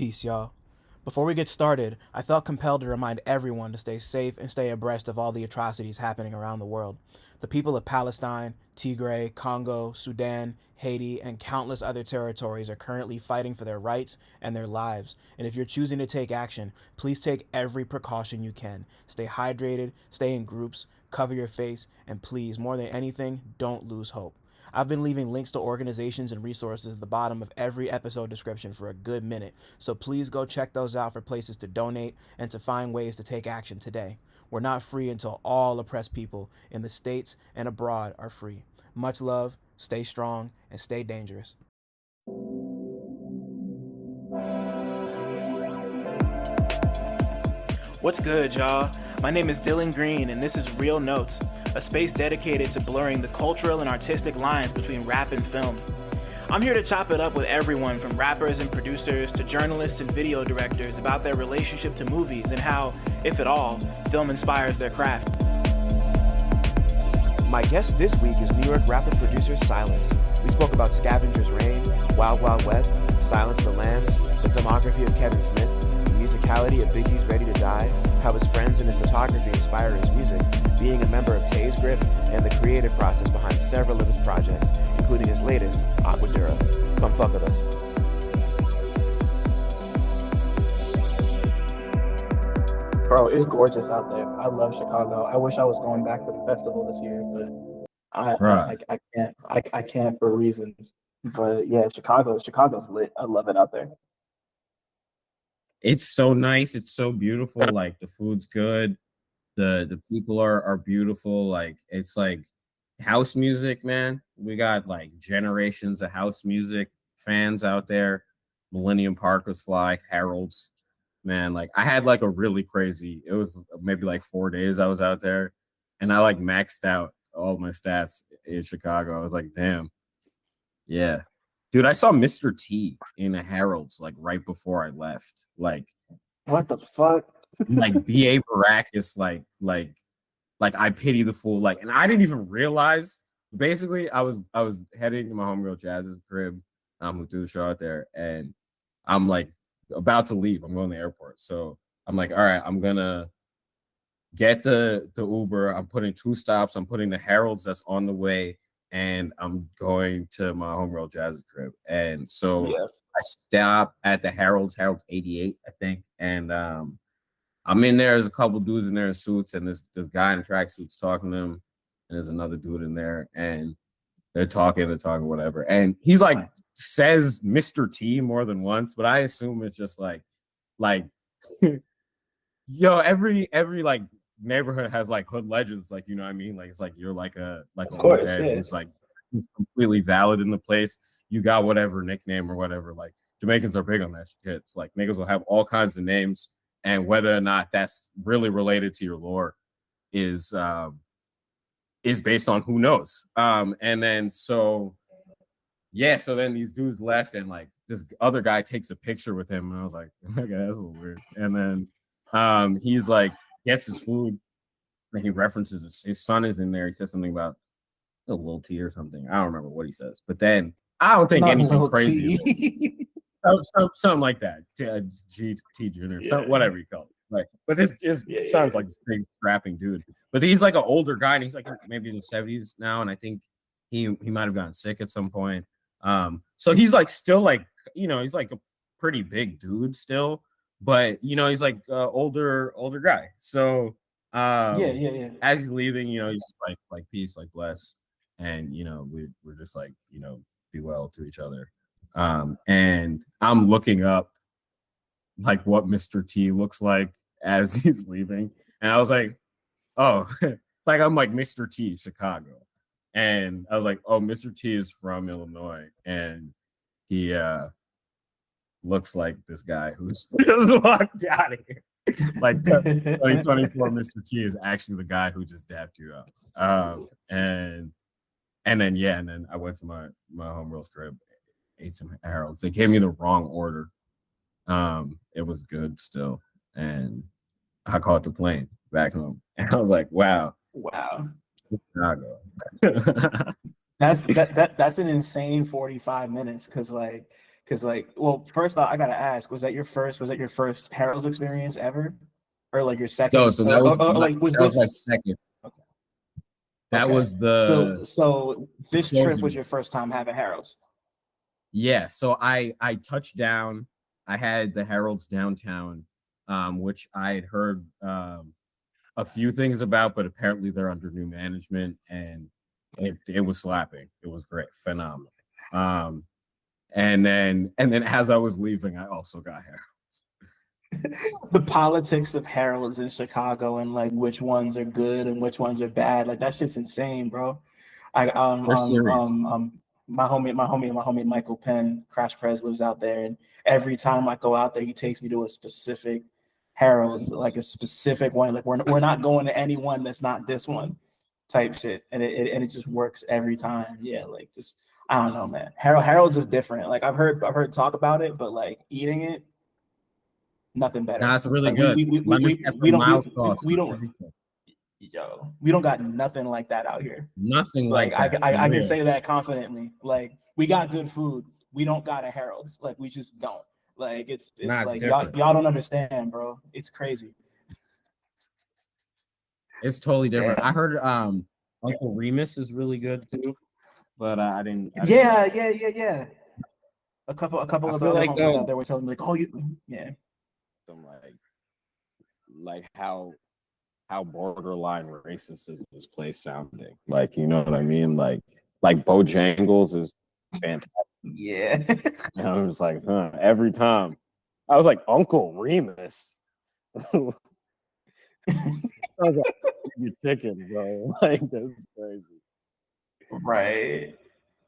Peace, y'all. Before we get started, I felt compelled to remind everyone to stay safe and stay abreast of all the atrocities happening around the world. The people of Palestine, Tigray, Congo, Sudan, Haiti, and countless other territories are currently fighting for their rights and their lives. And if you're choosing to take action, please take every precaution you can. Stay hydrated, stay in groups, cover your face, and please, more than anything, don't lose hope. I've been leaving links to organizations and resources at the bottom of every episode description for a good minute, so please go check those out for places to donate and to find ways to take action today. We're not free until all oppressed people in the States and abroad are free. Much love, stay strong, and stay dangerous. What's good, y'all? My name is Dylan Green, and this is Real Notes, a space dedicated to blurring the cultural and artistic lines between rap and film. I'm here to chop it up with everyone from rappers and producers to journalists and video directors about their relationship to movies and how, if at all, film inspires their craft. My guest this week is New York rapper producer Silence. We spoke about Scavengers Reign, Wild Wild West, Silence the Lambs, the filmography of Kevin Smith, the musicality of Biggie's Ready to Die, how his friends and his photography inspire his music, being a member of Tase Grip, and the creative process behind several of his projects, including his latest, AGUADURA. Come fuck with us. Bro, it's gorgeous out there. I love Chicago. I wish I was going back for the festival this year, but I can't for reasons. But yeah, Chicago's lit. I love it out there. It's so nice. It's so beautiful. Like the food's good. The people are beautiful. Like it's like house music, man. We got like generations of house music fans out there. Millennium Park was fly. Harold's, man. Like I had like a really crazy. It was maybe like 4 days I was out there, and I like maxed out all my stats in Chicago. I was like, damn, yeah. Dude, I saw Mr. T in a Harold's like right before I left. Like, what the fuck? like B.A. Baracus, like I pity the fool. Like, and I didn't even realize. Basically, I was heading to my homegirl Jazz's crib, who threw the show out there, and I'm like about to leave. I'm going to the airport, so I'm like, all right, I'm gonna get the Uber. I'm putting 2 stops. I'm putting the Harold's that's on the way, and I'm going to my homegirl Jazz's crib. And so I stop at the Harold's 88, I think, and I'm in there. There's a couple dudes in there in suits, and this guy in tracksuits talking to him, and there's another dude in there, and they're talking, whatever. And he's like says Mr. T more than once, but I assume it's just like yo, every like neighborhood has like hood legends, like, you know what I mean? Like it's like you're like a course, yeah. who's like who's completely valid in the place. You got whatever nickname or whatever. Like Jamaicans are big on that shit. It's like niggas will have all kinds of names, and whether or not that's really related to your lore is based on who knows. And then so then these dudes left, and like this other guy takes a picture with him, and I was like, okay, that's a little weird. And then he's like gets his food, and he references his son is in there. He says something about a little T or something. I don't remember what he says, but then I don't think anything crazy. Something like that. GT Junior, whatever you call it. Like, but his sounds like this big strapping dude. But he's like an older guy, and he's like maybe in his 70s now, and I think he might have gotten sick at some point. So he's like still like, you know, he's like a pretty big dude still, but you know, he's like older guy. So as he's leaving, you know, he's just like peace, like bless, and you know, we're just like, you know, be well to each other. And I'm looking up like what Mr. T looks like as he's leaving, and I was like, oh, like I'm like Mr. T Chicago, and I was like, oh, Mr. T is from Illinois, and he looks like this guy who's just walked out of here. Like 2024 Mr. T is actually the guy who just dapped you up. And then I went to my homegirl's crib, ate some Harold's. They gave me the wrong order. It was good still, and I caught the plane back home, and I was like, wow, Chicago. That's an insane 45 minutes, because Because like, well, first off, I gotta ask, was that your first Herald's experience ever, or like your No, second, so that was like was that was my this? second. Okay. That Okay. was the So this trip was closing. your first time having Herald's. Yeah, so I touched down. I had the Heralds downtown, which I had heard a few things about, but apparently they're under new management, and it was slapping. It was great, phenomenal. And then as I was leaving, I also got Heralds. The politics of Heralds in Chicago and like which ones are good and which ones are bad, like that shit's insane, bro. I They're serious. My homie Michael Penn, Crash Prez, lives out there, and every time I go out there, he takes me to a specific Herald's, like a specific one. Like we're not going to any one that's not this one, type shit, and it just works every time. Yeah, like just I don't know, man. Harold's is different. Like I've heard talk about it, but like eating it, nothing Nah, better. it's really Like good. Lemon pepper, we don't mild sauce, we don't everything. yo, we don't got nothing like that out here. Nothing Like like that. For I can real. say that confidently. Like we got good food. We don't got a Harold's. Like we just don't. Like it's Nah, it's like y'all different. don't understand, bro. It's crazy. It's totally different. Yeah. I heard Uncle Remus is really good too, but I didn't Yeah. A couple I of the feel other like homies out there were telling me like, oh, yeah. some like how borderline racist is this place sounding? Like, you know what I mean? Like Bojangles is fantastic. Yeah. And I was like, huh, every time. I was like, Uncle Remus. I was like, you chicken, bro. Like, that's crazy. Right.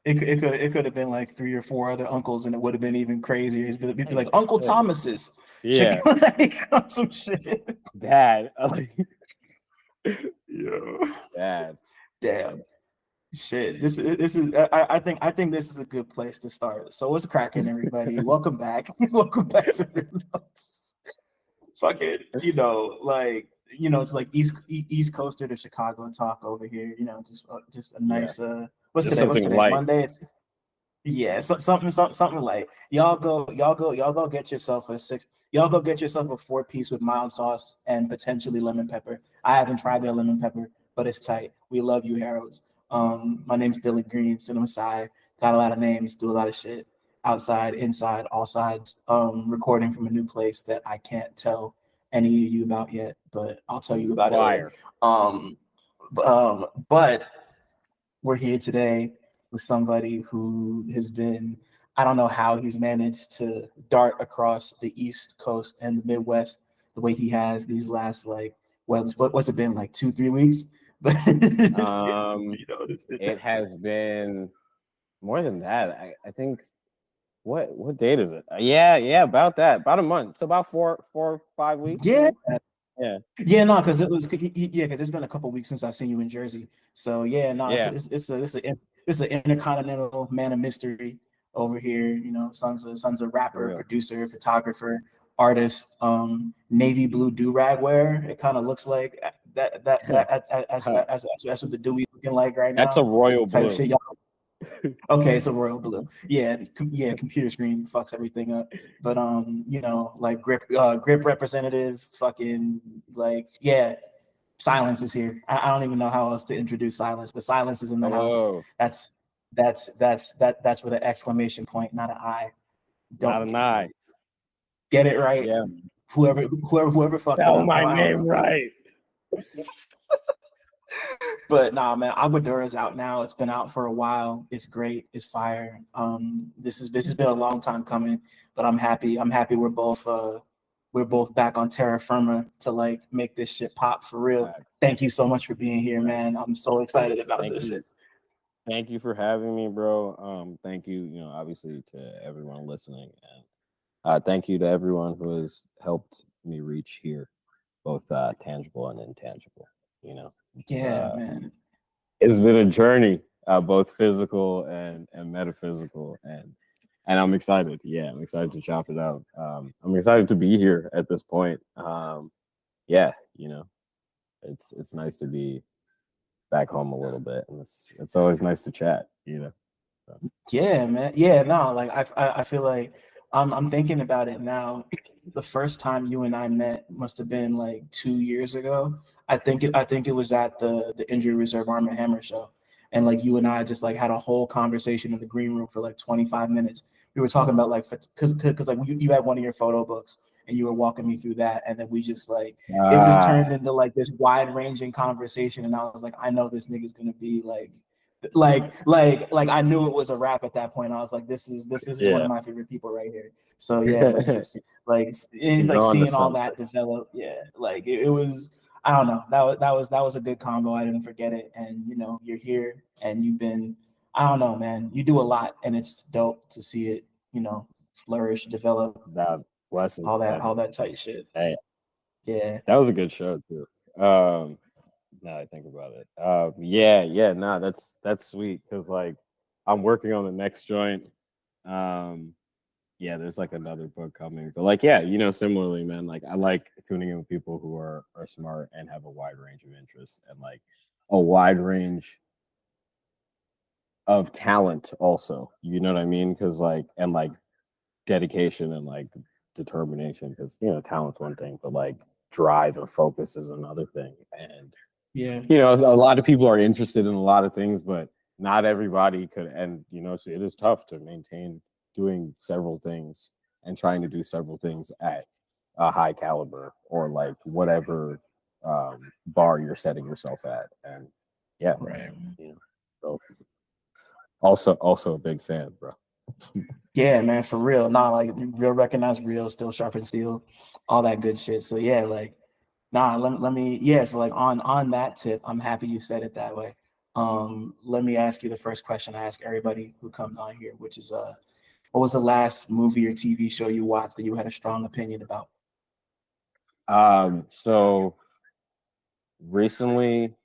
It could have been like 3 or 4 other uncles, and it would have been even crazier. It'd be like Uncle Thomas's. Yeah. Some shit. Dad. Yeah. Dad. Damn. Shit. This is I think this is a good place to start. So what's cracking, everybody? Welcome back. Welcome back to Real Notes. Fuck it. It's like East Coaster to Chicago talk over here. Just a nice what's Just today? What's something today? light. Monday. Something light. Y'all go get yourself a 4-piece with mild sauce and potentially lemon pepper. I haven't tried their lemon pepper, but it's tight. We love you, Harold's. My name's Dylan Green, CineMasai. Got a lot of names, do a lot of shit outside, inside, all sides. Recording from a new place that I can't tell any of you about yet, but I'll tell you about it later. But we're here today with somebody who has been, I don't know how he's managed to dart across the East Coast and the Midwest the way he has these last what's it been, like 2-3 weeks? But it has been more than that. I think what date is it? Yeah, about that. About a month. It's about 4 5 weeks. Yeah. No, because it's been a couple weeks since I've seen you in Jersey. So it's an intercontinental man of mystery over here. Son's a rapper, producer, photographer, artist. Navy blue do-rag wear. It kind of looks like that. That's what the Dewey's looking like right now. That's a royal type blue. Shit, y'all. Okay, it's a royal blue. Yeah, computer screen fucks everything up. But like grip representative, fucking Silence is here. I don't even know how else to introduce Silence, but Silence is in the house. That's with an exclamation point, not an I. Not an I. Get it right. Yeah. Whoever fucked it up. my name right. But nah, man, AGUADURA is out now. It's been out for a while. It's great. It's fire. This has been a long time coming, but I'm happy. We're both back on terra firma to make this shit pop for real. Thank you so much for being here, man. I'm so excited about this shit. Thank you for having me, bro. Thank you, obviously to everyone listening, and thank you to everyone who has helped me reach here, both tangible and intangible. Man. It's been a journey, both physical and metaphysical, and I'm excited. Yeah, I'm excited to chop it out. I'm excited to be here at this point. It's nice to be back home a little bit, and it's always nice to chat. Yeah, man. Yeah, no, like I feel like I'm thinking about it now. The first time you and I met must have been like 2 years ago. I think it was at the Injury Reserve Arm and Hammer show. And like you and I just like had a whole conversation in the green room for like 25 minutes. We were talking about like because like you had one of your photo books and you were walking me through that, and then we just like it just turned into like this wide ranging conversation, and I was like, I know this nigga's gonna be like I knew it was a wrap at that point. I was like, this is one of my favorite people right here. So yeah, like just like it's like seeing all that develop. Yeah, like it was. I don't know. That was a good combo. I didn't forget it. And you're here and you've been. I don't know, man. You do a lot, and it's dope to see it. Flourish, develop. That blessings, All that tight shit. Hey, yeah, that was a good show too. Now I think about it. Yeah, nah, that's sweet because like I'm working on the next joint. Yeah, there's like another book coming, but like similarly, man, like I like tuning in with people who are smart and have a wide range of interests and like a wide range of talent also. You know what I mean? Because like dedication and like determination. Because talent's one thing, but like drive and focus is another thing. And yeah, a lot of people are interested in a lot of things, but not everybody could. And so it is tough to maintain doing several things and trying to do several things at a high caliber or like whatever bar you're setting yourself at. And yeah, right. So also a big fan, bro. Yeah, man, for real. Nah, like real recognize real, still sharp and steel, all that good shit. So yeah, like let me yeah, so like on that tip, I'm happy you said it that way. Let me ask you the first question I ask everybody who comes on here, which is what was the last movie or TV show you watched that you had a strong opinion about? So recently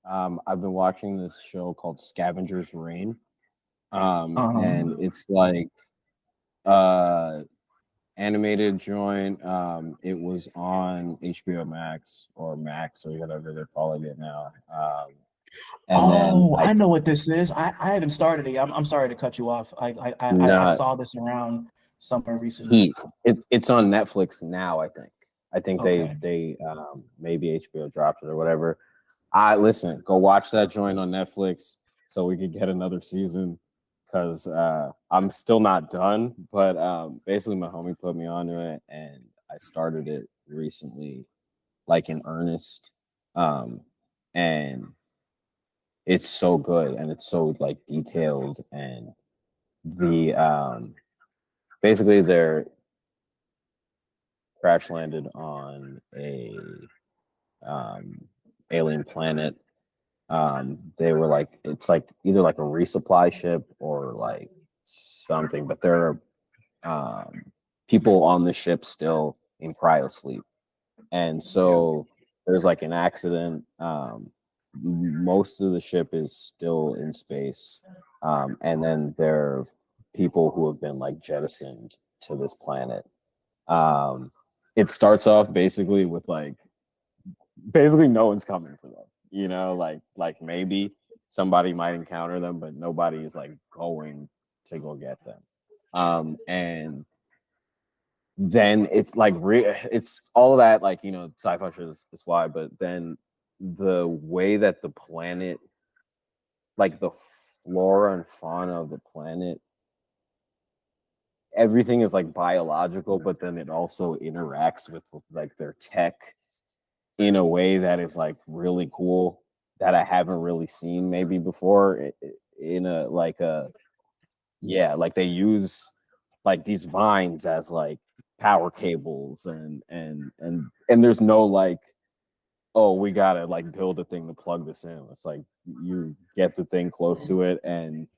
I've been watching this show called Scavengers Reign. And it's like animated joint. It was on HBO Max or Max or whatever they're calling it now. I know what this is. I haven't started it. I'm sorry to cut you off. I saw this around somewhere recently. It's on Netflix now. I think okay. they maybe HBO dropped it or whatever. Listen, go watch that joint on Netflix so we could get another season. Because I'm still not done, but basically my homie put me onto it, and I started it recently, like in earnest, and it's so good, and it's so like detailed, and the basically they're crash landed on a alien planet. They were like, it's like either like a resupply ship or like something, but there are people on the ship still in cryo sleep. And so there's like an accident. Most of the ship is still in space. And then there are people who have been like jettisoned to this planet. It starts off basically with like, basically no one's coming for them, like maybe somebody might encounter them, but nobody is like going to go get them. And then it's like it's all of that, like sci-fi shows is why, but then the way that the planet, like the flora and fauna of the planet, everything is like biological, but then it also interacts with like their tech in a way that is like really cool that I haven't really seen maybe before in a like a like they use like these vines as like power cables and there's no like, oh, we gotta like build a thing to plug this in. It's like you get the thing close to it, and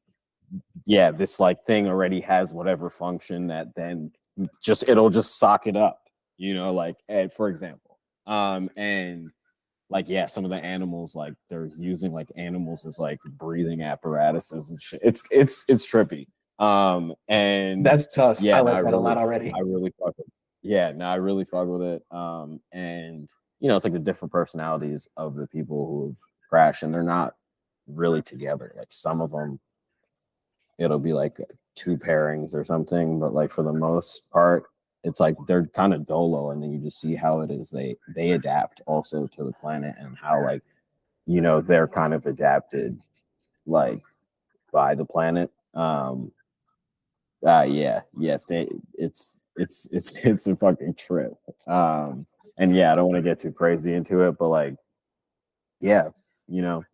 this like thing already has whatever function that then it'll just sock it up, like for example. And like some of the animals, like they're using like animals as like breathing apparatuses and shit. It's trippy. And that's tough. Yeah, I like that a lot already. I really fuck with it. Yeah, no, I really fuck with it. And it's like the different personalities of the people who have crashed, and they're not really together. Like some of them it'll be like 2 pairings or something, but like for the most part, it's like they're kind of dolo, and then you just see how it is they adapt also to the planet, and how like, you know, they're kind of adapted like by the planet. Yeah, yes, it's a fucking trip. And yeah, I don't want to get too crazy into it, but like, yeah, you know,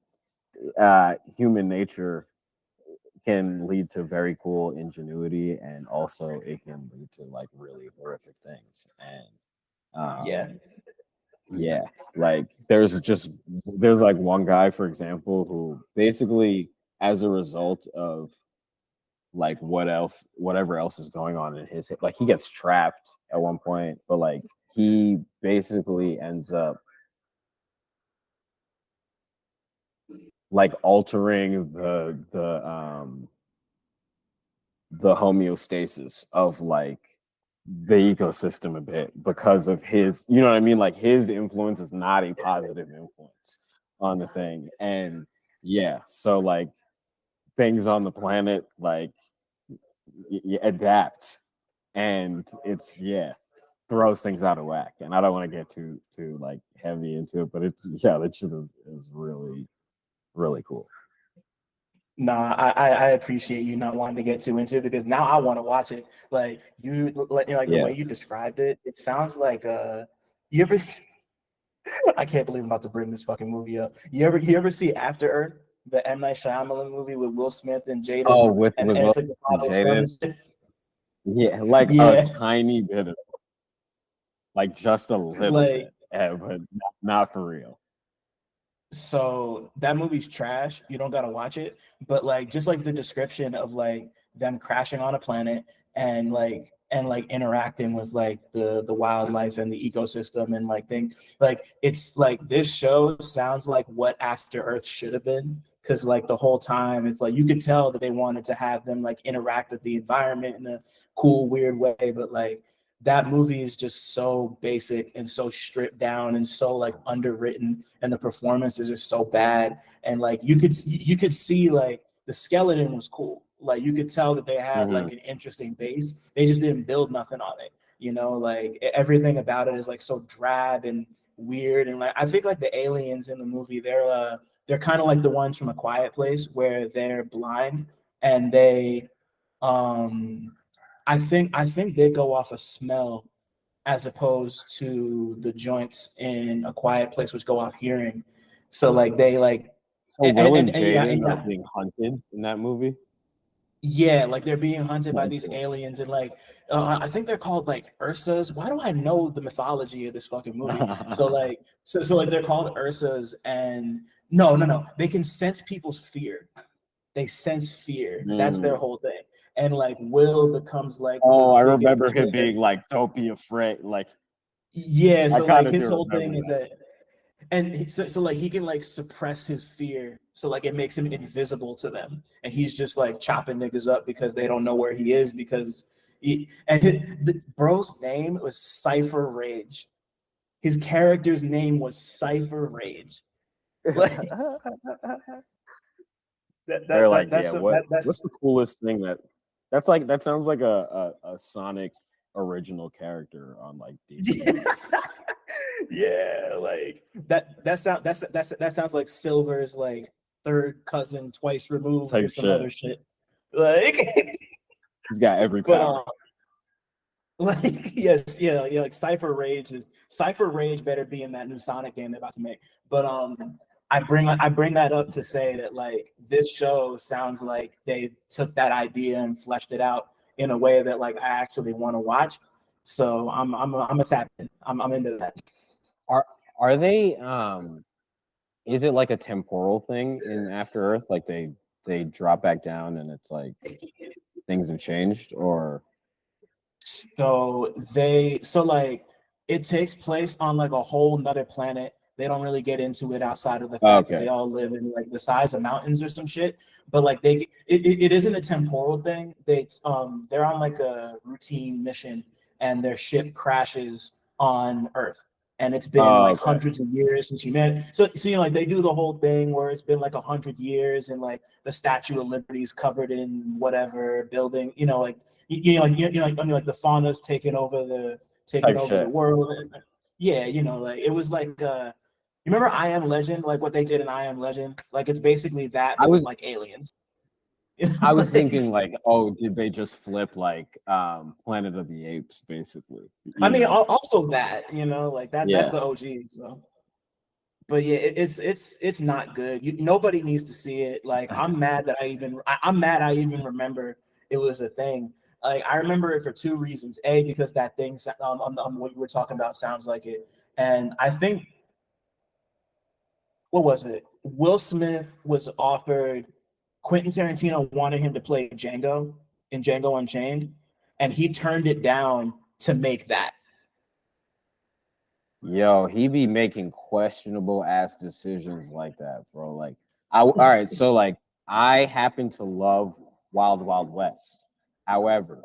human nature can lead to very cool ingenuity, and also it can lead to like really horrific things. And yeah, like there's like one guy, for example, who basically, as a result of like whatever else is going on in his, like he gets trapped at one point, but like he basically ends up like altering the homeostasis of like the ecosystem a bit, because of his, you know what I mean, like his influence is not a positive influence on the thing. And yeah, so like things on the planet like adapt, and it's, yeah, throws things out of whack. And I don't want to get too like heavy into it, but it's, yeah, that shit is really really cool. Nah, I appreciate you not wanting to get too into it, because now I want to watch it. Like like the way you described it, it sounds like you ever I can't believe I'm about to bring this fucking movie up. You ever see After Earth, the M. Night Shyamalan movie with Will Smith and Jada? Oh, with and it's like the father son. Yeah, like a tiny bit of, like just a little like, bit, but not for real. So that movie's trash. You don't gotta watch it, but like just like the description of like them crashing on a planet and like interacting with like the wildlife and the ecosystem and like things, like it's like this show sounds like what After Earth should have been, because like the whole time it's like you could tell that they wanted to have them like interact with the environment in a cool weird way, but like that movie is just so basic and so stripped down and so like underwritten, and the performances are so bad. And like you could see like the skeleton was cool, like you could tell that they had like an interesting base, they just didn't build nothing on it, you know, like everything about it is like so drab and weird. And like I think like the aliens in the movie, they're kind of like the ones from A Quiet Place, where they're blind and they I think they go off a smell, as opposed to the joints in A Quiet Place, which go off hearing. So like they like, so Will and Jaden yeah, are being hunted in that movie. Yeah, like they're being hunted by these aliens, and like I think they're called like Ursas. Why do I know the mythology of this fucking movie? So like so like they're called Ursas, and no, they can sense people's fear. They sense fear. That's their whole thing. And like Will becomes like I remember him being like, "Don't be afraid." Like, yeah, so like his whole thing is that, and so like he can like suppress his fear, so like it makes him invisible to them, and he's just like chopping niggas up because they don't know where he is, because the bro's name was Cypher Rage. His character's name was Cypher Rage. Like that's what's the coolest thing that's like, that sounds like a Sonic original character on like DC. Yeah, like that sounds like Silver's like third cousin twice removed type or some other shit. Like he's got every power. Like yes, yeah, like Cypher Rage better be in that new Sonic game they're about to make. But I bring that up to say that like this show sounds like they took that idea and fleshed it out in a way that like I actually want to watch. So I'm a tap in. I'm into that. Are they is it like a temporal thing in After Earth, like they drop back down and it's like things have changed? Or so like it takes place on like a whole nother planet. They don't really get into it outside of the fact that they all live in like the size of mountains or some shit. But like it isn't a temporal thing. They're on like a routine mission, and their ship crashes on Earth, and it's been like hundreds of years since humanity. So you know, like they do the whole thing where it's been like 100 years, and like the Statue of Liberty is covered in whatever building. You know, like like the fauna's taking over the world. Yeah, you know, like it was like you remember I Am Legend, like what they did in I Am Legend? Like it's basically that, but with like aliens. I was thinking like, oh, did they just flip like Planet of the Apes, basically? I mean, also that, you know, like that's the OG. So, but yeah, it's not good. Nobody needs to see it. Like I'm mad I even remember it was a thing. Like I remember it for two reasons. A, because that thing on what you were talking about sounds like it, and I think what was it? Will Smith was offered. Quentin Tarantino wanted him to play Django in Django Unchained, and he turned it down to make that. Yo, he be making questionable ass decisions like that, bro. Like, all right, so like I happen to love Wild Wild West. However,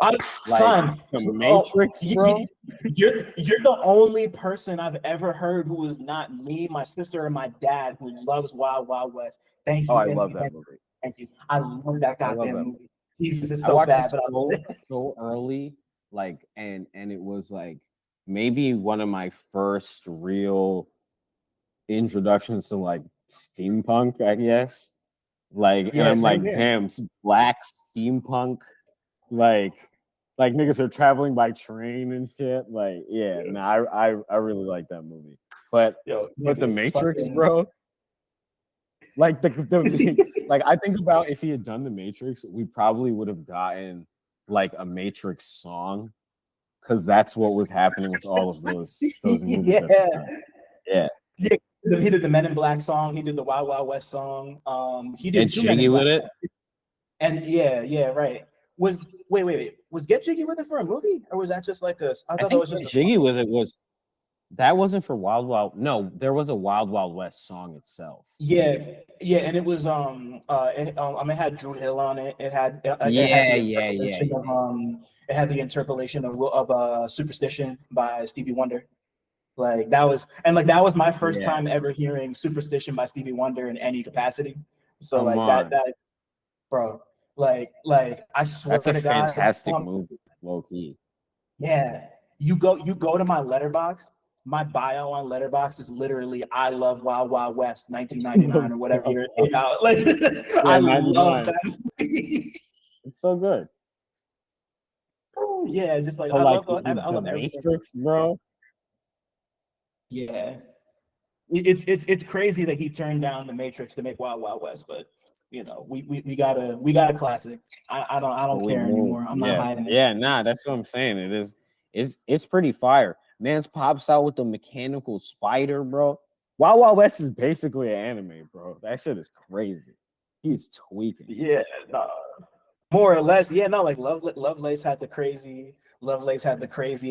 son, the Matrix, bro. You're the only person I've ever heard who is not me, my sister, and my dad who loves Wild Wild West. Thank you. I love that movie. Thank you. I love that goddamn movie. Jesus, is so bad, but I love it so early, like, and it was like maybe one of my first real introductions to like steampunk, I guess. Like, and I'm like, damn, black steampunk, like niggas are traveling by train and shit. Like, I really like that movie. But the Matrix, bro. Like like I think about if he had done the Matrix, we probably would have gotten like a Matrix song, because that's what was happening with all of those movies. Yeah. He did the Men in Black song. He did the Wild Wild West song. He did Get Jiggy with it. And right. Was Get Jiggy with it for a movie, or was that just like a? I thought that was just Get Jiggy with it was. That wasn't for Wild Wild. No, there was a Wild Wild West song itself. Yeah, and it was it had Drew Hill on it. It had it had the interpolation of Superstition by Stevie Wonder. Like that was my first time ever hearing Superstition by Stevie Wonder in any capacity. So that bro, like I swear that's a fantastic movie, low key. Yeah, you go to my Letterboxd. My bio on Letterboxd is literally "I love Wild Wild West 1999" or whatever year it came out. Like I love that movie. It's so good. Yeah, just like I love the Matrix, bro. Yeah, it's crazy that he turned down the Matrix to make Wild Wild West, but you know we got a classic. I don't care anymore. I'm not hiding it. Yeah, nah, that's what I'm saying. It is. It's pretty fire. Man's pops out with the mechanical spider, bro. Wild Wild West is basically an anime, bro. That shit is crazy. He's tweaking. Yeah, more or less. Yeah, no, like Lovelace had the crazy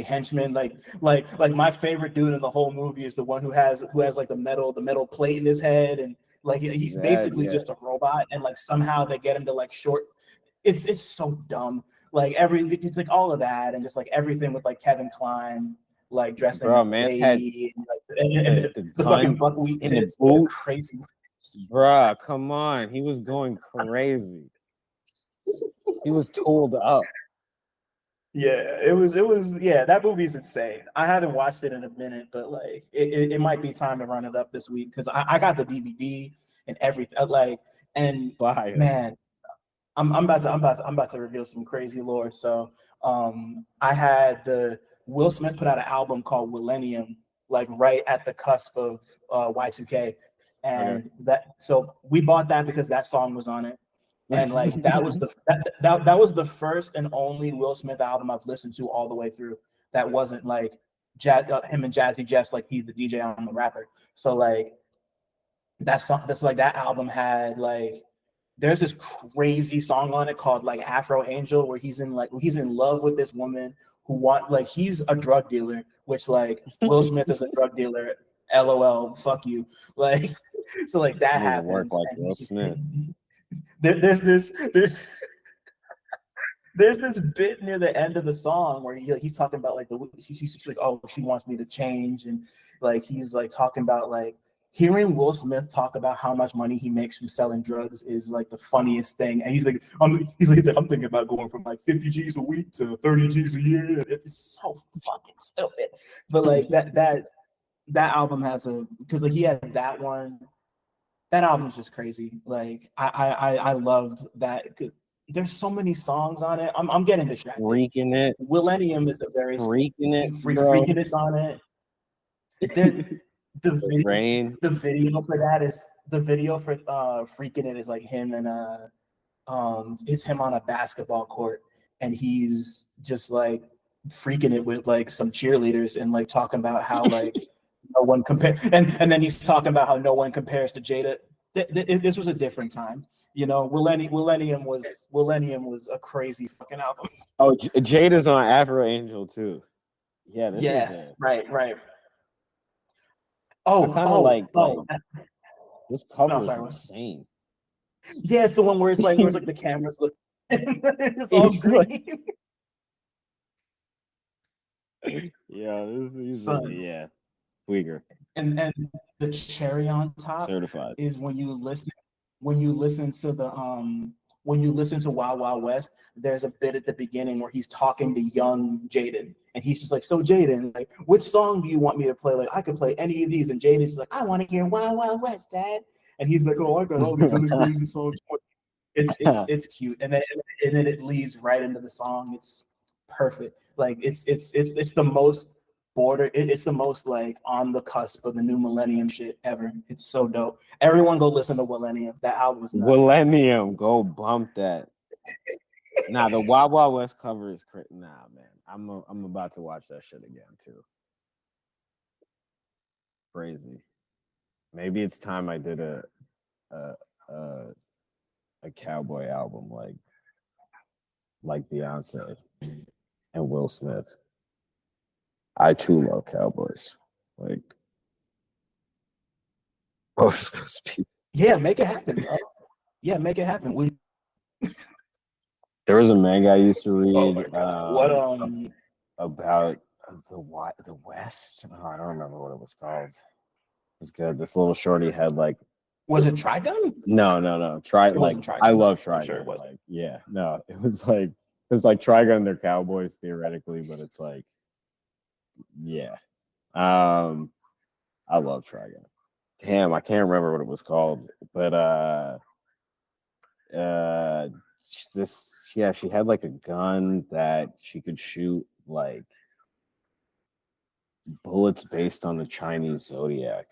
henchman. Like my favorite dude in the whole movie is the one who has like the metal plate in his head, and like he's basically just a robot, and like somehow they get him to like short. It's so dumb. Like it's like all of that, and just like everything with like Kevin Kline. Like dressing as a lady, and the fucking buckwheat tits, crazy. Bruh, come on. He was going crazy. He was tooled up. Yeah, it was that movie's insane. I haven't watched it in a minute, but like it might be time to run it up this week, because I got the DVD and everything. Like, and man, I'm about to reveal some crazy lore. So I had Will Smith put out an album called Millennium, like right at the cusp of Y2K, and so we bought that because that song was on it, and like that was the first and only Will Smith album I've listened to all the way through. That wasn't like him and Jazzy Jeff's, like he's the DJ, I'm the rapper. So like that song, that album had like. There's this crazy song on it called like Afro Angel, where he's in love with this woman he's a drug dealer, which like Will Smith is a drug dealer. LOL, fuck you. Like, so like that happens. Work like Will Smith. There's there's this bit near the end of the song where he's talking about like she's like, oh, she wants me to change, and like he's like talking about like hearing Will Smith talk about how much money he makes from selling drugs is like the funniest thing. And he's like, I'm thinking about going from like 50 G's a week to 30 G's a year. It's so fucking stupid. But like that album has because like he had that one. That album's just crazy. Like I loved that. There's so many songs on it. I'm getting distracted. Freaking it. Millennium is a very Freaking it. Freaking it's on it. The video for that is the video for Freaking It is like him and it's him on a basketball court and he's just like freaking it with like some cheerleaders and like talking about how like no one compares and then he's talking about how no one compares to Jada. This was a different time, you know. Millennium was a crazy fucking album. Oh, Jada's on Afro Angel too. Yeah, right. This cover is insane. Yeah, it's the one where it's like the cameras look. It's all green. Yeah, Uyghur. And the cherry on top certified is when you listen to Wild Wild West. There's a bit at the beginning where he's talking to young Jaden, and he's just like, "So Jaden, like, which song do you want me to play? Like, I could play any of these." And Jaden's like, "I want to hear Wild Wild West, Dad." And he's like, "Oh, I got all these really crazy songs." It's cute, and then it leads right into the song. It's perfect. Like it's the most it's the most like on the cusp of the new millennium shit ever. It's so dope. Everyone go listen to Millennium. That album is nuts. Millennium, go bump that. Nah, the Wild Wild West cover is crazy. Nah, man, I'm about to watch that shit again too. Crazy. Maybe it's time I did a cowboy album like Beyonce and Will Smith. I too love cowboys. Like both of those people. Yeah, make it happen, bro. Yeah, make it happen. There was a manga I used to read about the West. Oh, I don't remember what it was called. It was good. This little shorty had like. Was it Trigun? No. Trigun. I love Trigun. Sure it wasn't. Like, yeah, no, it was like Trigun. They're cowboys theoretically, but it's like, yeah. I love Trigun. Damn, I can't remember what it was called, but she had like a gun that she could shoot like bullets based on the Chinese zodiac.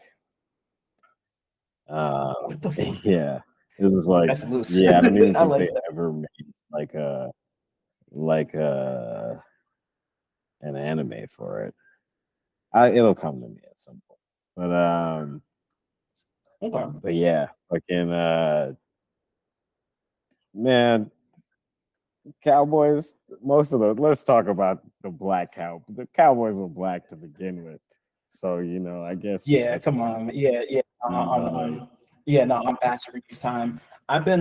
What the fuck? Yeah, it was like, that's loose. Yeah, I don't even think they that. ever made an anime for it. It'll come to me at some point, but yeah, fucking man, Cowboys. Most of let's talk about the black cow. The Cowboys were black to begin with, so you know, I guess. Yeah, come on. Yeah. On Bass Reed's time. I've been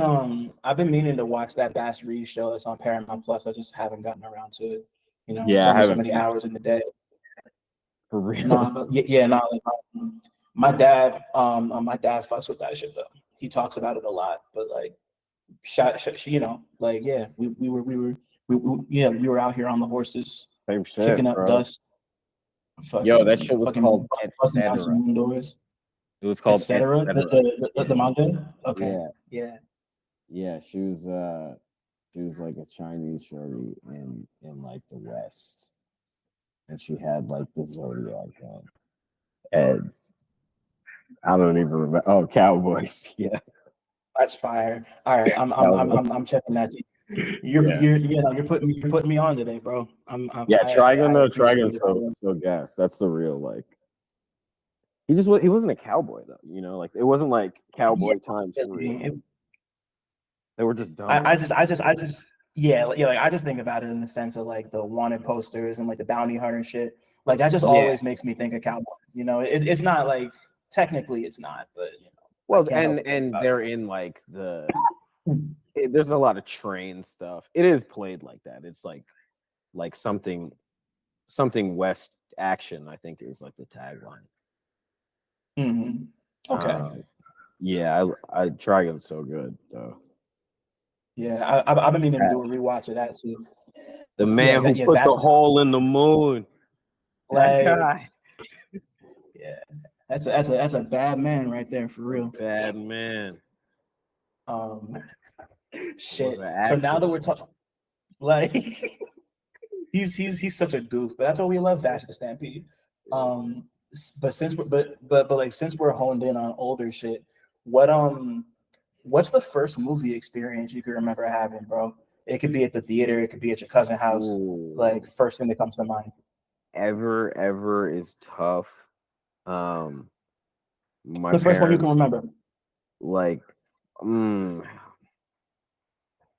meaning to watch that Bass Reed show that's on Paramount Plus. I just haven't gotten around to it. You know, yeah, I haven't. So many hours in the day. For real. My dad fucks with that shit though. He talks about it a lot, but like, you know, like, yeah, we were out here on the horses, same shit, kicking up dust. Yo, that shit was called Indoors. It was called Etc. The manga. Okay. Yeah. She was like a Chinese shorty in like the West, and she had like the zodiac on. And I don't even remember. Oh, Cowboys. Yeah, that's fire. All right, I'm checking that. You're putting me on today, bro. Trigun so gas. That's the real like. He wasn't a cowboy though, you know, like it wasn't like cowboy times three. They were just dumb. I just think about it in the sense of like the wanted posters and like the bounty hunter shit. Like that just always makes me think of cowboys. You know, it's not like technically it's not, but you know. Well, and they're in like there's a lot of train stuff. It is played like that. It's like something West action, I think is like the tagline. Mm-hmm. Okay. Yeah, I Trigon's so good though. Yeah, I've been meaning to do a rewatch of that too. The man who put the hole in the moon. That guy. Yeah, that's a bad man right there for real. Bad man. Shit. So now that we're talking, like, he's such a goof, but that's why we love Vash the Stampede. But since we're honed in on older shit, what's the first movie experience you can remember having, bro? It could be at the theater, it could be at your cousin's house. Ooh. Like, first thing that comes to mind. Ever is tough. The first one you can remember. Like,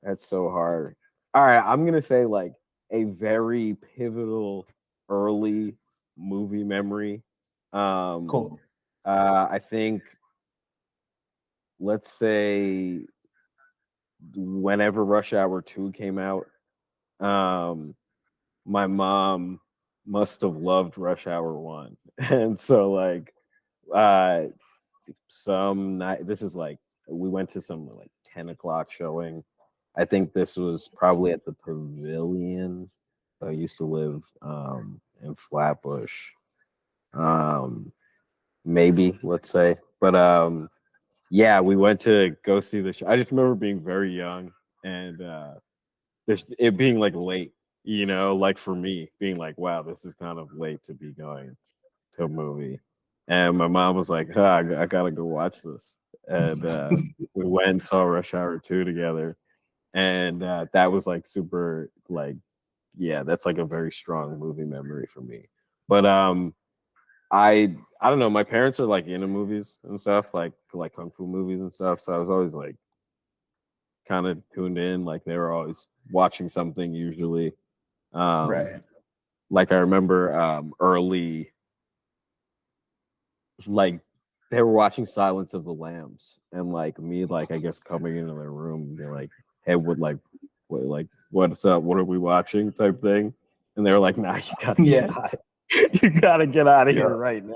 that's so hard. All right, I'm gonna say like a very pivotal early movie memory. Cool. I think, let's say, whenever Rush Hour 2 came out, my mom must have loved Rush Hour 1. And so like some night, this is like, we went to some like 10 o'clock showing. I think this was probably at the Pavilion. I used to live in Flatbush. Maybe, let's say. But yeah, we went to go see the show. I just remember being very young and it being like late, you know, like for me being like, wow, this is kind of late to be going to a movie. And my mom was like, I gotta go watch this. And we went and saw Rush Hour 2 together. And that was like super, like, yeah, that's like a very strong movie memory for me. But I don't know, my parents are like into movies and stuff, like kung fu movies and stuff. So I was always like kind of tuned in, like they were always watching something usually. Right. Like I remember early, like they were watching Silence of the Lambs, and like me, like I guess coming into their room and be like, hey, what's up? What are we watching? Type thing. And they were like, nah, you gotta get out of here right now.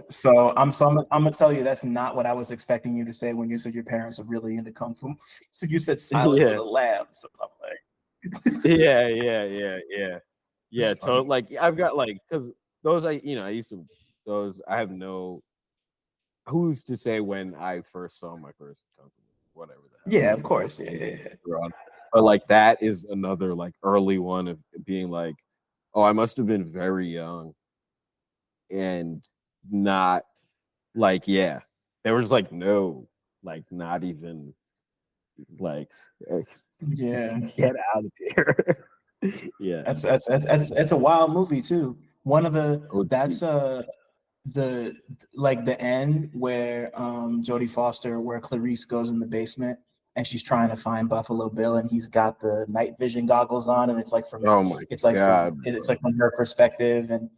So I'm gonna tell you that's not what I was expecting you to say when you said your parents are really into kung fu. So you said Silence of the Lambs. So I'm like, yeah. Totally. Like I've got like, because those I used to I have no. Who's to say when I first saw my first kung fu, whatever the hell. Yeah, of course. Yeah. But like that is another like early one of being like, oh, I must have been very young and not like, yeah, there was like no, like not even like, yeah, get out of here. Yeah, that's a wild movie too. One of the the end where Jodie Foster, where Clarice goes in the basement and she's trying to find Buffalo Bill and he's got the night vision goggles on and it's like from it's like from her perspective and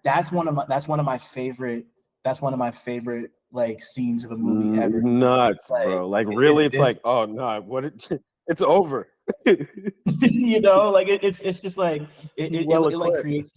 that's one of my favorite like scenes of a movie ever. Nuts, like, bro. Like really it's like, oh no, it's over. You know, like it's just like it like creates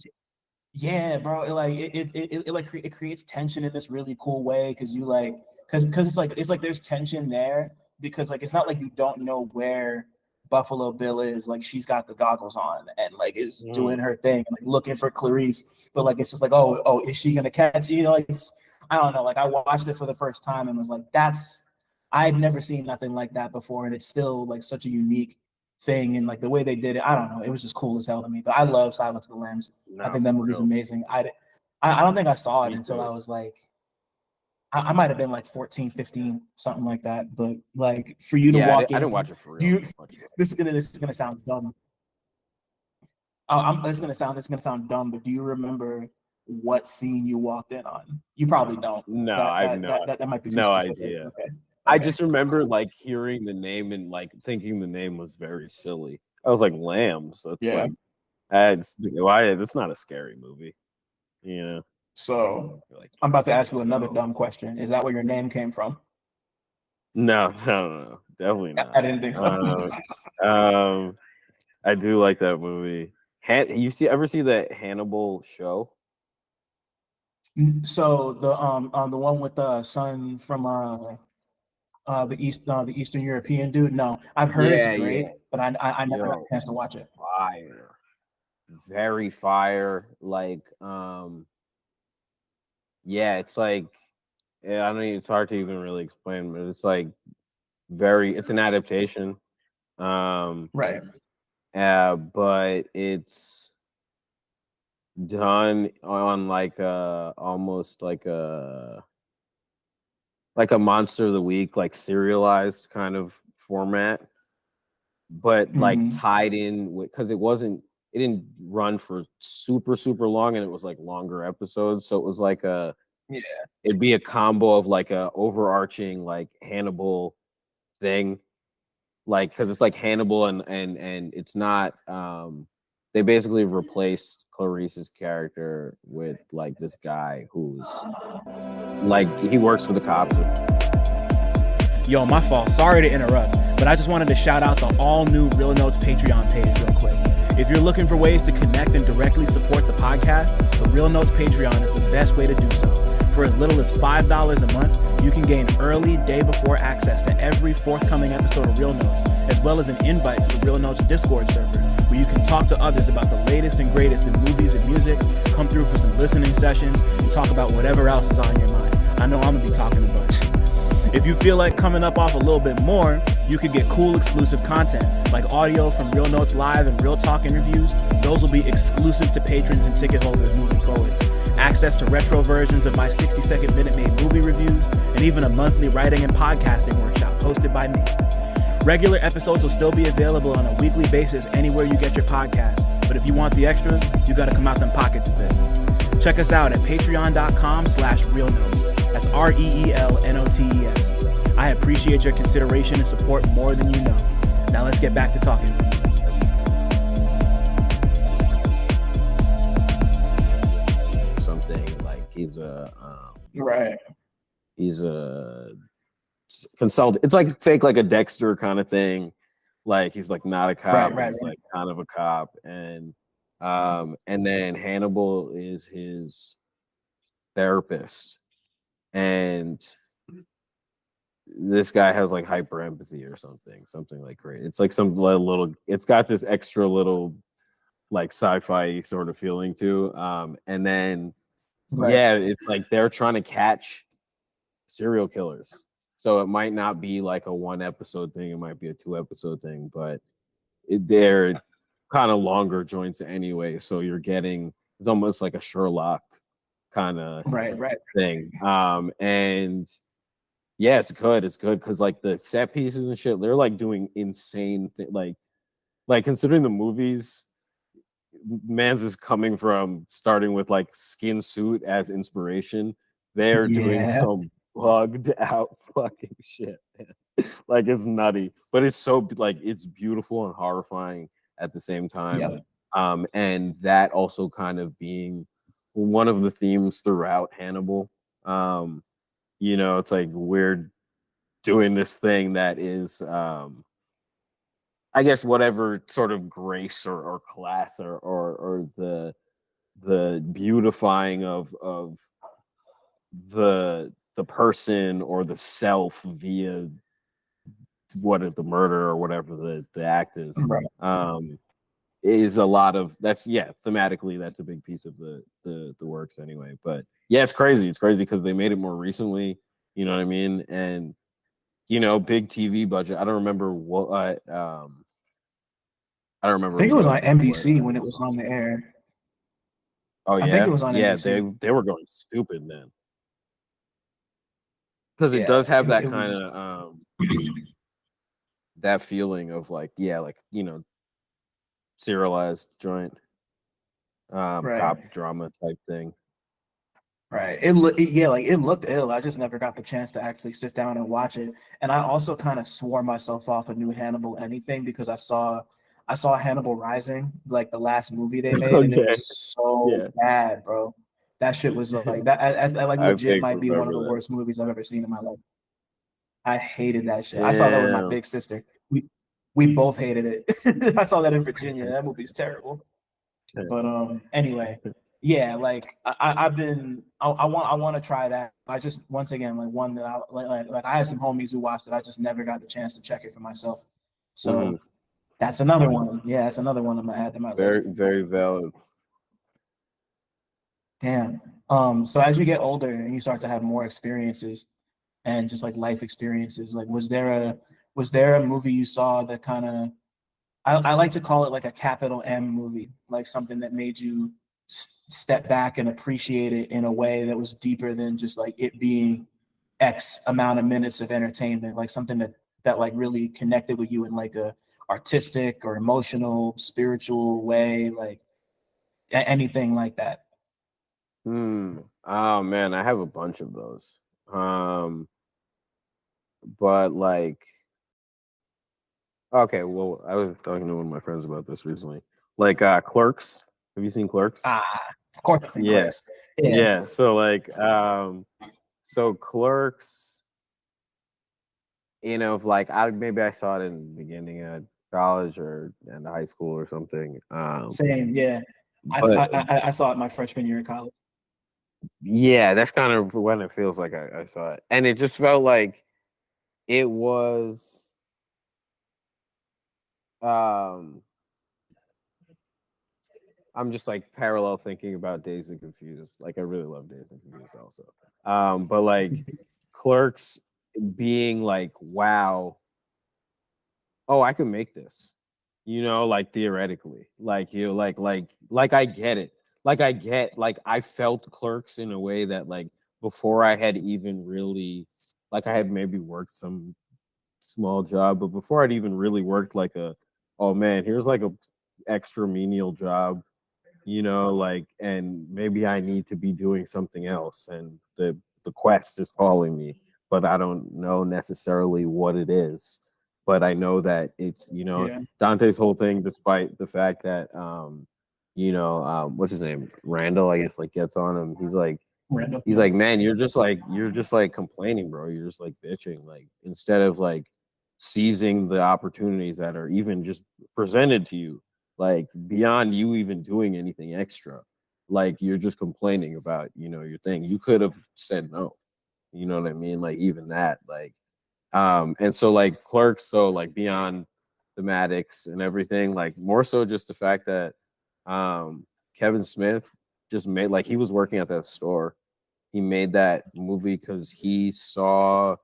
bro. It creates tension in this really cool way because you like because it's like there's tension there because like it's not like you don't know where Buffalo Bill is. Like she's got the goggles on and like is doing her thing, like looking for Clarice. But like it's just like oh is she gonna catch? You know, like I don't know. Like I watched it for the first time and was like I've never seen nothing like that before, and it's still like such a unique thing and like the way they did it. I don't know. It was just cool as hell to me. But I love Silence of the Lambs. I think that movie's amazing. I don't think I saw it until I was like, I might have been like 14, 15, something like that. But like for you to walk in, I didn't watch it for real. This is gonna sound dumb. It's gonna sound dumb, but do you remember what scene you walked in on? You probably don't. No, that might be no idea. Okay. I just remember like hearing the name and like thinking the name was very silly. I was like, Lambs. That's like, that's not a scary movie, you know. So I'm about to ask you another dumb question. Is that where your name came from? No, definitely not. I didn't think so. I do like that movie. Ever see the Hannibal show? So the one with the son from the Eastern European dude. No, I've heard it's great, but I never got a chance to watch it. Fire, very fire. Like yeah, it's like I don't know. It's hard to even really explain, but it's like it's an adaptation. Right. But it's done on like almost like a Monster of the Week, like serialized kind of format, but like tied in with, because it didn't run for super long, and it was like longer episodes, so it was like it'd be a combo of like a overarching like Hannibal thing, like because it's like Hannibal and it's not they basically replaced Clarice's character with like this guy who's like he works for the cops. Yo, my fault. Sorry to interrupt, but I just wanted to shout out the all-new Real Notes Patreon page real quick. If you're looking for ways to connect and directly support the podcast, the Real Notes Patreon is the best way to do so. For as little as $5 a month, you can gain early day-before access to every forthcoming episode of Real Notes, as well as an invite to the Real Notes Discord server, where you can talk to others about the latest and greatest in movies and music, come through for some listening sessions, and talk about whatever else is on your mind. I know I'm going to be talking a bunch. If you feel like coming up off a little bit more, you could get cool exclusive content, like audio from Real Notes Live and Real Talk interviews. Those will be exclusive to patrons and ticket holders moving forward. Access to retro versions of my 60-second Minute Maid movie reviews, and even a monthly writing and podcasting workshop hosted by me. Regular episodes will still be available on a weekly basis anywhere you get your podcasts, but if you want the extras, you gotta come out them pockets a bit. Check us out at patreon.com/realnotes. That's REELNOTES. I appreciate your consideration and support more than you know. Now let's get back to talking. Something like he's a he's a consultant. It's like fake, like a Dexter kind of thing. Like he's like not a cop, he's like kind of a cop, and then Hannibal is his therapist, and this guy has like hyper empathy or something like great. It's like some little. It's got this extra little like sci-fi sort of feeling too. And then yeah, it's like they're trying to catch serial killers. So it might not be like a 1 episode thing, it might be a 2 episode thing, but they're kind of longer joints anyway. So you're getting, it's almost like a Sherlock kind of thing. And yeah, it's good because like the set pieces and shit, they're like doing insane like considering the movies Mans is coming from starting with like skin suit as inspiration. They're doing some bugged out fucking shit, man. Like it's nutty, but it's so like it's beautiful and horrifying at the same time. And that also kind of being one of the themes throughout Hannibal. You know, it's like we're doing this thing that is I guess whatever sort of grace or class or the beautifying of the person or the self via what is the murder or whatever the act is, is a lot of that's thematically that's a big piece of the works anyway. But yeah, it's crazy because they made it more recently, you know what I mean? And you know, big TV budget. I don't remember what I don't remember. I think it was on NBC when it was on the air. Oh yeah, I think it was on NBC. They were going stupid then, because it does have that kind of that feeling of like like you know, serialized joint cop drama type thing. Right. It looked ill. I just never got the chance to actually sit down and watch it. And I also kind of swore myself off a new Hannibal anything because I saw Hannibal Rising, like the last movie they made, and it was so bad, bro. That shit was like that. I like legit might be one of the worst movies I've ever seen in my life. I hated that shit. I saw that with my big sister. We both hated it. I saw that in Virginia. That movie's terrible. But anyway, yeah, like I want to try that. I just once again like one that I like I had some homies who watched it. I just never got the chance to check it for myself. So that's another one. Yeah, that's another one I'm gonna add to my list. Very valid. Damn. So as you get older and you start to have more experiences and just like life experiences, like was there a movie you saw that kind of I like to call it like a capital M movie, like something that made you step back and appreciate it in a way that was deeper than just like it being X amount of minutes of entertainment, like something that like really connected with you in like a artistic or emotional, spiritual way, like anything like that. Oh man, I have a bunch of those. But like, okay, well, I was talking to one of my friends about this recently. Like, Clerks. Have you seen Clerks? Of course. Yes. Yeah. So like, so Clerks. You know, if like maybe I saw it in the beginning of college or in high school or something. Same, yeah. I saw it my freshman year in college. Yeah, that's kind of when it feels like I saw it, and it just felt like it was. I'm just like parallel thinking about Dazed and Confused. Like I really love Dazed and Confused also. But like Clerks being like, wow, oh, I can make this, you know, like theoretically, like you like I get it. Like I felt Clerks in a way that like before I had even really like I had maybe worked some small job, but before I'd even really worked like oh man, here's like a extra menial job, you know, like, and maybe I need to be doing something else, and the quest is calling me, but I don't know necessarily what it is. But I know that it's, you know, Dante's whole thing, despite the fact that what's his name? Randall, I guess, like gets on him. He's like, man, you're just like complaining, bro. You're just like bitching. Like instead of like seizing the opportunities that are even just presented to you, like beyond you even doing anything extra, like you're just complaining about, you know, your thing. You could have said no. You know what I mean? Like even that, like, and so like Clerks, though, like beyond thematics and everything, like more so just the fact that Kevin Smith just made, like, he was working at that store. He made that movie because he saw,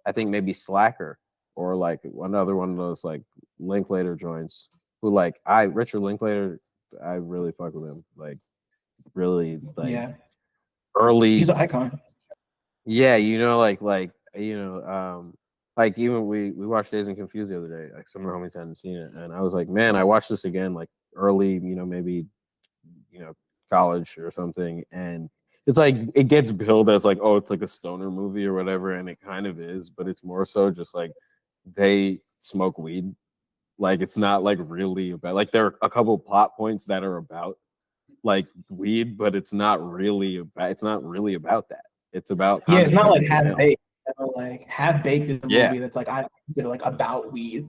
I think maybe Slacker or like another one of those like Linklater joints. Who like Richard Linklater, I really fuck with him. Like really like early. He's an icon. Yeah, you know, like like even we watched Dazed and Confused the other day. Like some of our homies hadn't seen it, and I was like, man, I watched this again, like early, you know, maybe, you know, college or something, and it's like it gets billed as like, oh, it's like a stoner movie or whatever, and it kind of is, but it's more so just like they smoke weed. Like it's not like really about, like there are a couple plot points that are about like weed, but it's not really about that. It's about it's not like Half Baked. Like Half Baked is a movie that's like I consider like about weed.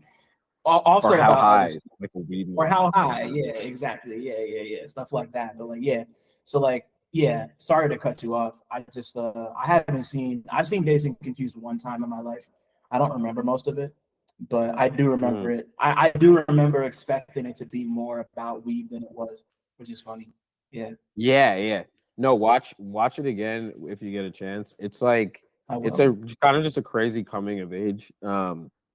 Also or how about high, like a weed movie. Or how high, yeah, exactly, yeah, stuff like that. But like, so like, sorry to cut you off. I just I've seen Dazed and Confused one time in my life. I don't remember most of it, but I do remember it. I do remember expecting it to be more about weed than it was, which is funny. Yeah. No, watch it again if you get a chance. It's like it's a kind of just a crazy coming of age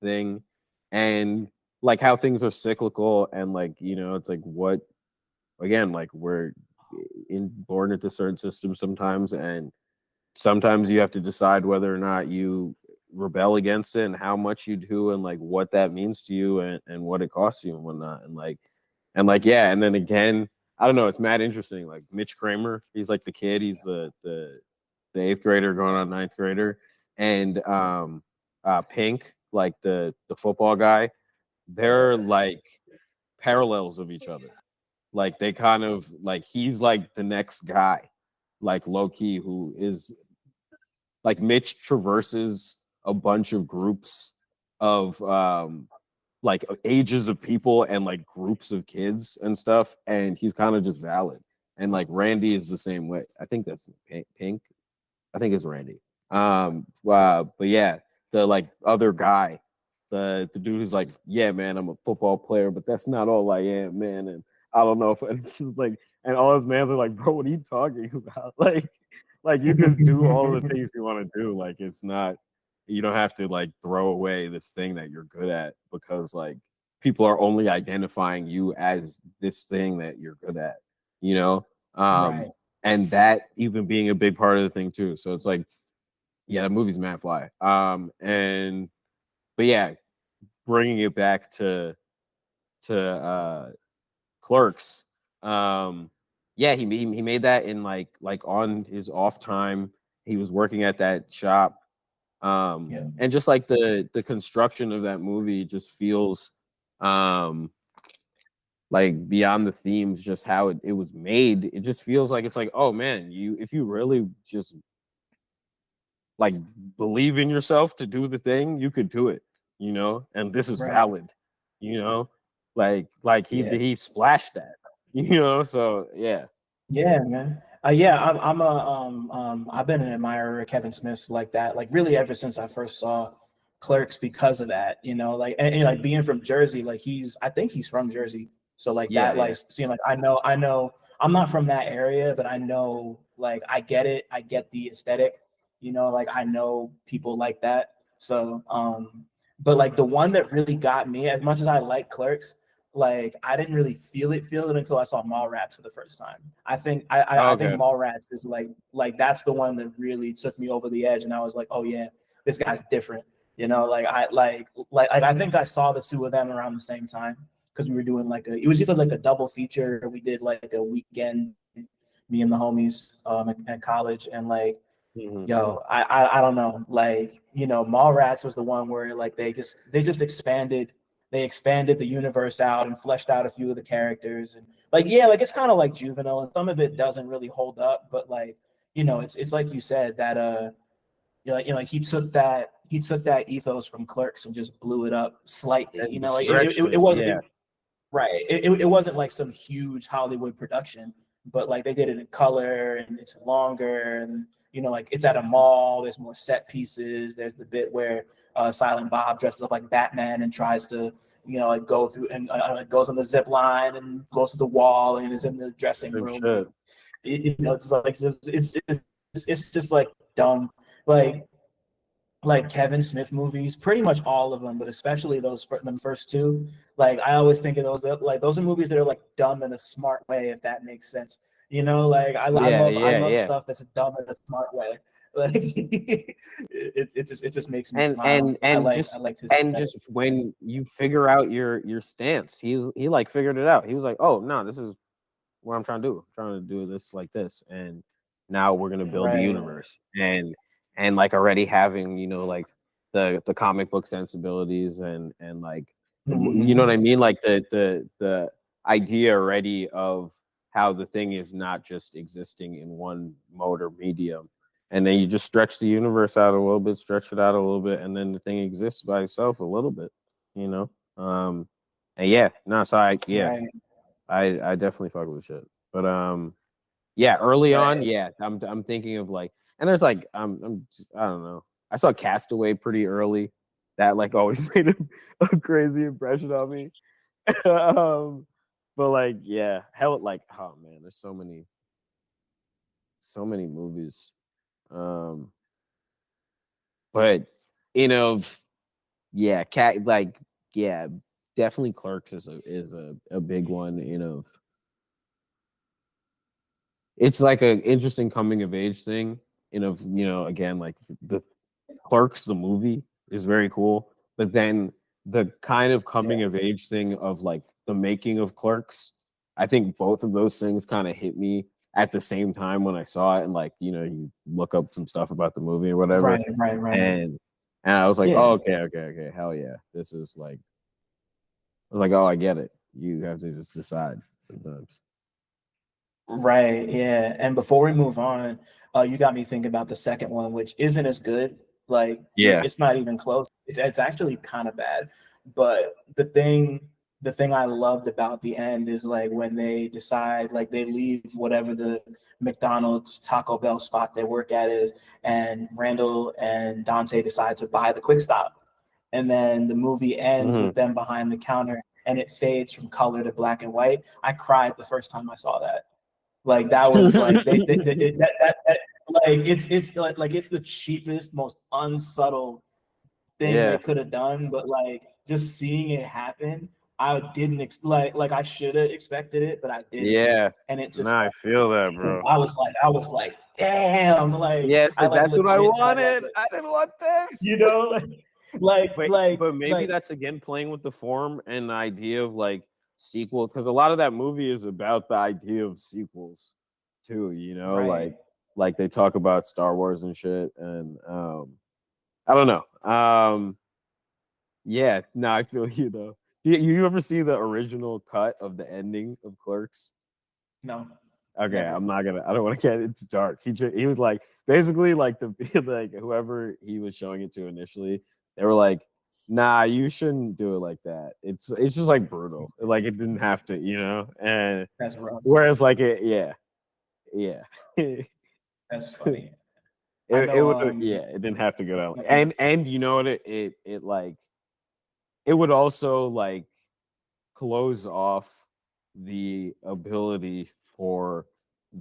thing, and like how things are cyclical, and like, you know, it's like what, again, like we're born into certain systems sometimes, and sometimes you have to decide whether or not you rebel against it and how much you do, and like what that means to you, and what it costs you and whatnot, and then again, I don't know, it's mad interesting. Like Mitch Kramer, he's like the kid, he's the 8th grader going on 9th grader, and Pink, like the football guy, they're like parallels of each other. Like they kind of like, he's like the next guy, like low key, who is like Mitch traverses a bunch of groups of like ages of people and like groups of kids and stuff, and he's kind of just valid. And like Randy is the same way. I think that's Pink. I think it's Randy. But yeah, the like other guy, the dude who's like, yeah, man, I'm a football player, but that's not all I am, man. And I don't know if it's like, and all his mans are like, bro, what are you talking about? Like you can do all the things you want to do. Like it's not, you don't have to like throw away this thing that you're good at because like people are only identifying you as this thing that you're good at, you know? Right. And that even being a big part of the thing too. So it's like, yeah, the movie's mad fly. But yeah, bringing it back to Clerks. Yeah, he made that in like on his off time. He was working at that shop. And just like the construction of that movie just feels like beyond the themes, just how it was made, it just feels like it's like, oh man, if you really just like believe in yourself to do the thing, you could do it, you know, and this is valid, you know, like he splashed that, you know, so yeah. Yeah, man. I've been an admirer of Kevin Smith's like that, like really ever since I first saw Clerks because of that, you know, like and like being from Jersey, like I think he's from Jersey. So like that, like seeing like I know I'm not from that area, but I know like I get it. I get the aesthetic, you know, like I know people like that. So but like the one that really got me, as much as I like Clerks, like I didn't really feel it until I saw Mallrats for the first time. I think I think Mallrats is like that's the one that really took me over the edge, and I was like, oh yeah, this guy's different. You know, like I think I saw the two of them around the same time because we were doing it was either like a double feature or we did like a weekend, me and the homies at college, and like yo, I don't know, like, you know, Mallrats was the one where like they just expanded the universe out and fleshed out a few of the characters, and like like it's kind of like Juvenile, and some of it doesn't really hold up, but like, you know, it's like you said that like he took that ethos from Clerks and just blew it up slightly, And you know, like it wasn't right. It wasn't like some huge Hollywood production, but like they did it in color and it's longer, and you know, like it's at a mall. There's more set pieces. There's the bit where Silent Bob dresses up like Batman and tries to, you know, like go through and goes on the zip line and goes to the wall and is in the dressing room. You know, it's like it's just like dumb, like Kevin Smith movies, pretty much all of them, but especially them first two. Like I always think of those are movies that are like dumb in a smart way, if that makes sense. You know, like I love stuff that's dumb in a smart way. Like it just makes me smile. And just when you figure out your stance, he like figured it out. He was like, oh no, this is what I'm trying to do. I'm trying to do this like this, and now we're gonna build the universe. And like already having, you know, like the comic book sensibilities and like you know what I mean, like the idea already of how the thing is not just existing in one mode or medium, and then you just stretch the universe out a little bit, stretch it out a little bit, and then the thing exists by itself a little bit, you know. And I definitely fuck with shit, but early on, I'm thinking of like, and there's like I don't know. I saw Castaway pretty early. That like always made a crazy impression on me. But like, hell, like, oh man, there's so many movies. But you know, definitely Clerks is a big one. You know, it's like an interesting coming of age thing. You know, again, like the Clerks, the movie is very cool, but then the kind of coming of age thing of like the making of Clerks, I think both of those things kind of hit me at the same time when I saw it, and like, you know, you look up some stuff about the movie or whatever, right, and I was like, oh, okay, hell yeah, this is like, I was like, oh, I get it. You have to just decide sometimes. Right, yeah. And before we move on, you got me thinking about the second one, which isn't as good. Like, it's not even close. It's actually kind of bad. But the thing I loved about the end is like when they decide, like they leave whatever the McDonald's Taco Bell spot they work at is, and Randall and Dante decide to buy the Quick Stop. And then the movie ends with them behind the counter and it fades from color to black and white. I cried the first time I saw that. Like that was like like it's like it's the cheapest, most unsubtle thing they could have done, but like just seeing it happen, I didn't like I should have expected it, but I didn't. Yeah, and it just I feel that, bro. I was like, damn, like yes, I, like, that's what I wanted. Like, I didn't want this. You know, but maybe that's again playing with the form and the idea of like sequel, because a lot of that movie is about the idea of sequels too. You know, like they talk about Star Wars and shit, and I don't know. Yeah, no, I feel you though. Do you ever see the original cut of the ending of Clerks? No. Okay, never. I don't want to get it's dark. He was like basically like like whoever he was showing it to initially, they were like, nah, you shouldn't do it like that. It's just like brutal. Like it didn't have to, you know? And that's rough. Whereas like it That's funny. It didn't have to go down. And you know what it like it would also like close off the ability for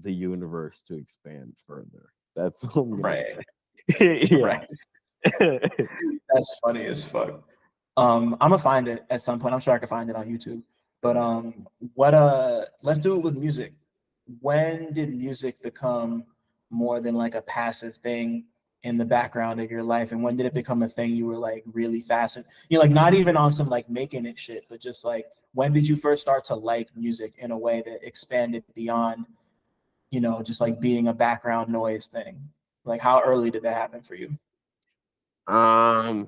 the universe to expand further. That's what I'm gonna say. Right. That's funny as fuck. I'm gonna find it at some point. I'm sure I can find it on YouTube. But let's do it with music. When did music become more than like a passive thing in the background of your life, and when did it become a thing you were like really fascinated? Like not even on some like making it shit, but just like when did you first start to like music in a way that expanded beyond, just like being a background noise thing? Like how early did that happen for you? I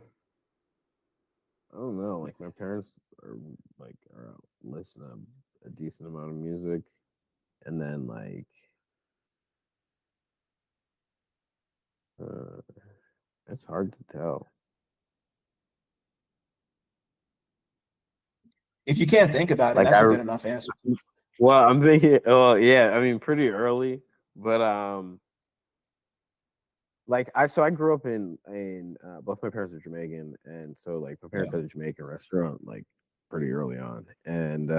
don't know. Like my parents are listen to a decent amount of music, and then like it's hard to tell. If you can't think about it, that's a good enough answer. Well, I'm thinking. Oh, yeah. I mean, pretty early, but I grew up in both my parents are Jamaican, and so like my parents had a Jamaican restaurant like pretty early on, and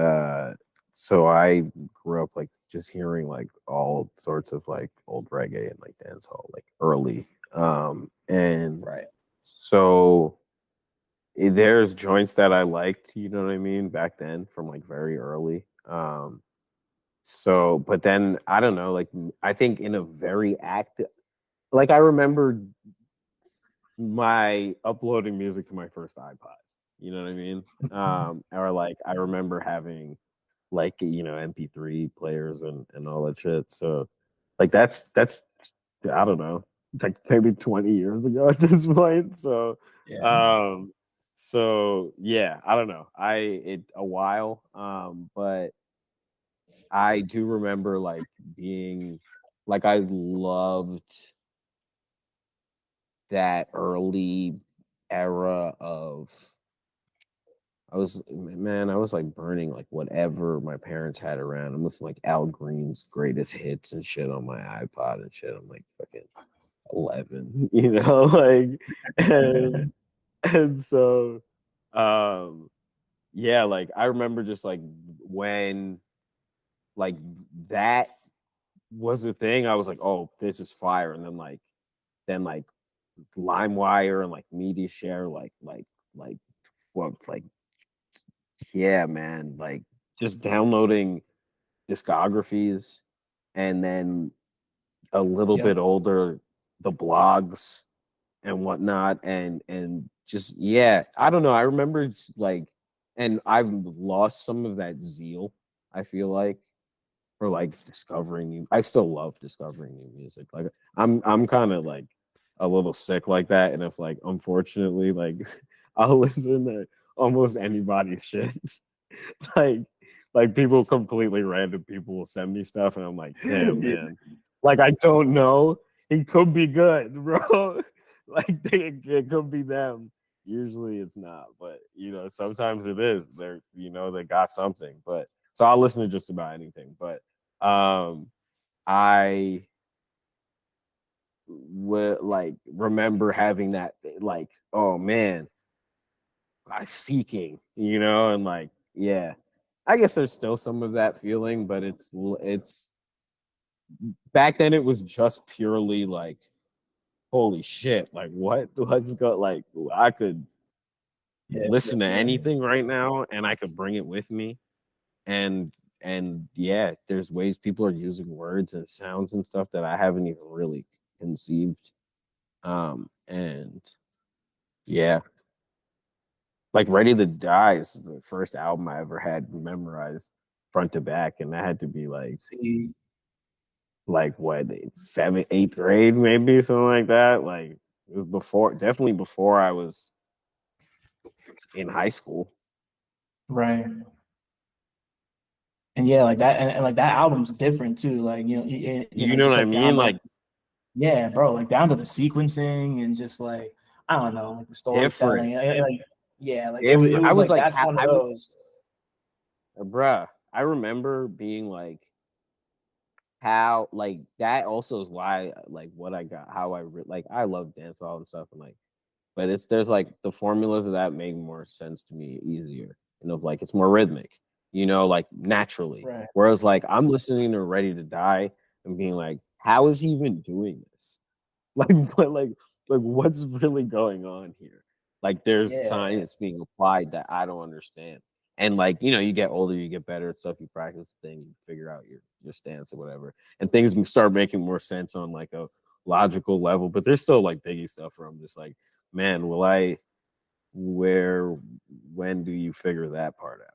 so I grew up like just hearing like all sorts of like old reggae and like dancehall like early, and so there's joints that I liked, you know what I mean, back then from like very early. So, but then I don't know, like I think in a very active, like I remember my uploading music to my first iPod, you know what I mean? Or like I remember having like, MP3 players and all that shit. So like that's I don't know, like maybe 20 years ago at this point. So so yeah, I don't know. A while, but I do remember like being like I loved that early era of I was like burning like whatever my parents had around. I'm listening like Al Green's greatest hits and shit on my iPod and shit. I'm like fucking 11, like and so yeah, like I remember just like when like that was the thing, I was like, oh, this is fire. And then LimeWire and like Media Share, yeah, man, like just downloading discographies, and then a little bit older, the blogs and whatnot, and just I don't know. I remember like, and I've lost some of that zeal, I feel like, for like discovering new. I still love discovering new music. Like I'm kind of like a little sick like that, and if like unfortunately like I'll listen to almost anybody's shit. like people, completely random people will send me stuff, and I'm like, damn, man. Like I don't know. He could be good, bro. like it could be them. Usually it's not, but sometimes it is. They're they got something. But so I'll listen to just about anything. But I would like remember having that like, oh man, I seeking, and like, yeah. I guess there's still some of that feeling, but it's back then it was just purely like, holy shit, like let's go, like I could listen to anything right now and I could bring it with me. And yeah, there's ways people are using words and sounds and stuff that I haven't even really conceived. And yeah, like Ready to Die is the first album I ever had memorized front to back, and that had to be like what, 7th, 8th grade, maybe something like that. Like it was definitely before I was in high school. Right. And yeah, like that, and like that album's different too. Like You know just what I like down mean? to Like yeah, bro, like down to the sequencing and just like I don't know, like the different. storytelling. Like yeah, like If it I was was like like, that's one of those. bruh, I remember being like, how like that also is why like what I got, how like I love dancehall and stuff, and like, but there's like the formulas of that make more sense to me easier, like it's more rhythmic, like naturally. Right. Whereas like I'm listening to Ready to Die and being like, how is he even doing this? Like, but like what's really going on here? Like there's science being applied that I don't understand. And like, you get older, you get better at stuff, you practice things, you figure out your stance or whatever. And things start making more sense on like a logical level. But there's still like Biggie stuff where I'm just like, man, when do you figure that part out?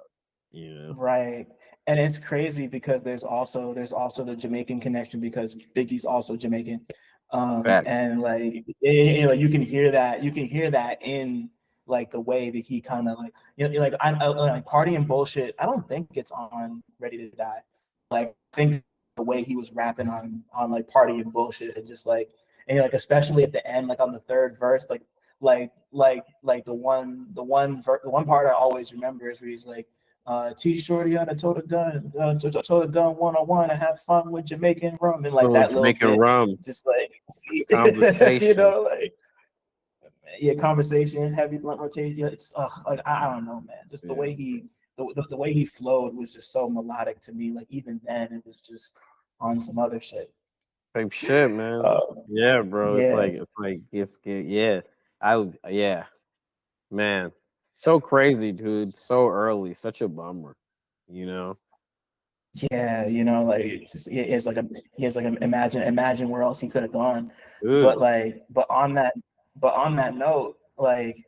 Right. And it's crazy because there's also the Jamaican connection because Biggie's also Jamaican. Facts. And like you can hear that in like the way that he kind of like like I like Party and Bullshit. I don't think it's on Ready to Die. Like I think the way he was rapping on like Party and Bullshit and just like and like especially at the end, like on the third verse, like the one part I always remember is where he's like T Shorty on a total gun, total gun 101 and have fun with Jamaican rum and like that little Jamaican bit, rum just like conversation, like yeah, conversation, heavy blunt rotation. It's like I don't know, man. Just the way the way he flowed was just so melodic to me. Like even then, it was just on some other shit. Type shit, man. Yeah, bro. Yeah. Yeah. Yeah, man. So crazy, dude. So early. Such a bummer. Yeah, like it's like imagine where else he could have gone. Dude. But on that note, like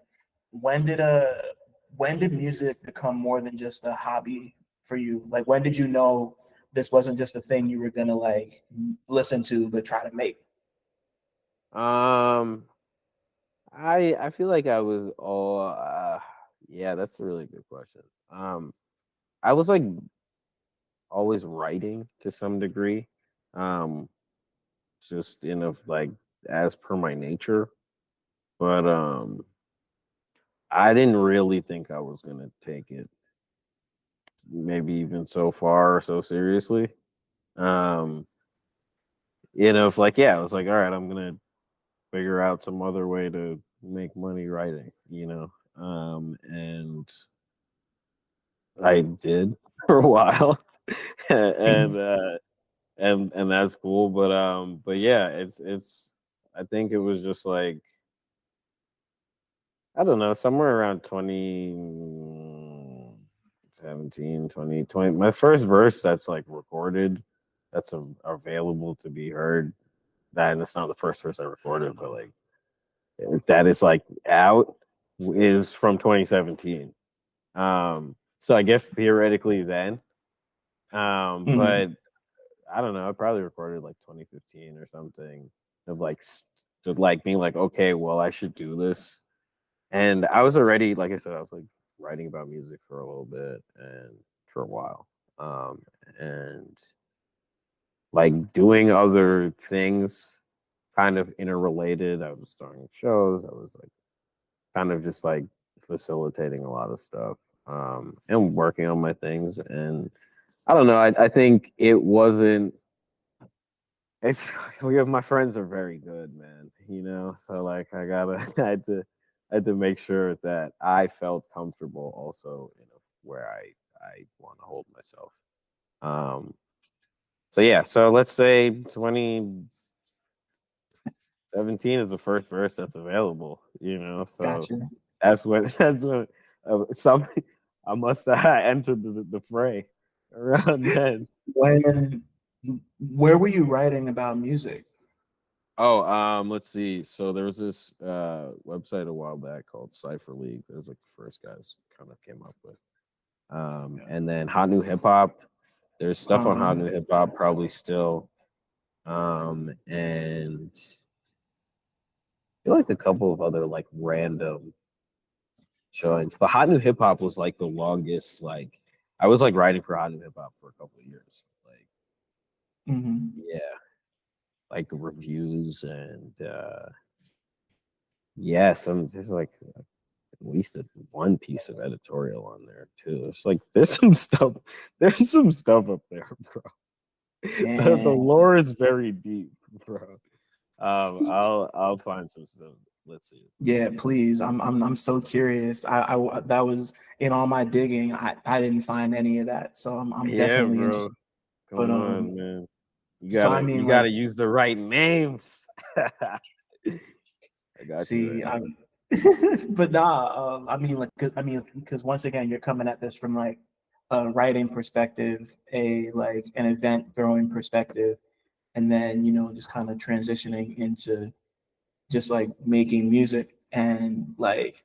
when did music become more than just a hobby for you? Like when did you know this wasn't just a thing you were gonna like listen to but try to make? I feel like I was yeah, that's a really good question. I was like always writing to some degree. Just like as per my nature. But I didn't really think I was gonna take it maybe even so far or so seriously. If like, yeah, I was like, all right, I'm gonna figure out some other way to make money writing, and I did for a while. and that's cool. But yeah, it's I think it was just like, I don't know, somewhere around 2017, 2020. My first verse that's like recorded, that's available to be heard. And it's not the first verse I recorded, but like that is like out, is from 2017. So I guess theoretically then. But I don't know, I probably recorded like 2015 or something of like being like, okay, well, I should do this. And I was already, like I said, I was like writing about music for a little bit and for a while. And like doing other things kind of interrelated. I was starring shows. I was like kind of just like facilitating a lot of stuff, and working on my things. And I don't know. I think it wasn't. It's my friends are very good, man. You know, so like I had to make sure that I felt comfortable also in where I want to hold myself. Um, so yeah, so let's say 2017 is the first verse that's available. You know, so Gotcha. that's when some I must have entered the fray around then. Where were you writing about music? Oh, let's see. So there was this website a while back called Cypher League. It was like the first guys kind of came up with. And then Hot New Hip Hop. There's stuff on Hot New Hip Hop probably still. And I feel like a couple of other like random joints. But Hot New Hip Hop was like the longest, like I was like writing for Hot New Hip Hop for a couple of years. Like yeah. Like reviews and some just like at least one piece of editorial on there too. It's like there's some stuff up there, bro. The lore is very deep, bro. I'll find some stuff. Let's see. Yeah, please. I'm so curious. I that was in all my digging. I didn't find any of that, so I'm definitely bro. interested. Come on, man. You so I gotta mean, you gotta use the right names. I got see, you. Right but nah. Because once again, you're coming at this from like a writing perspective, an event throwing perspective, and then just kind of transitioning into just like making music and like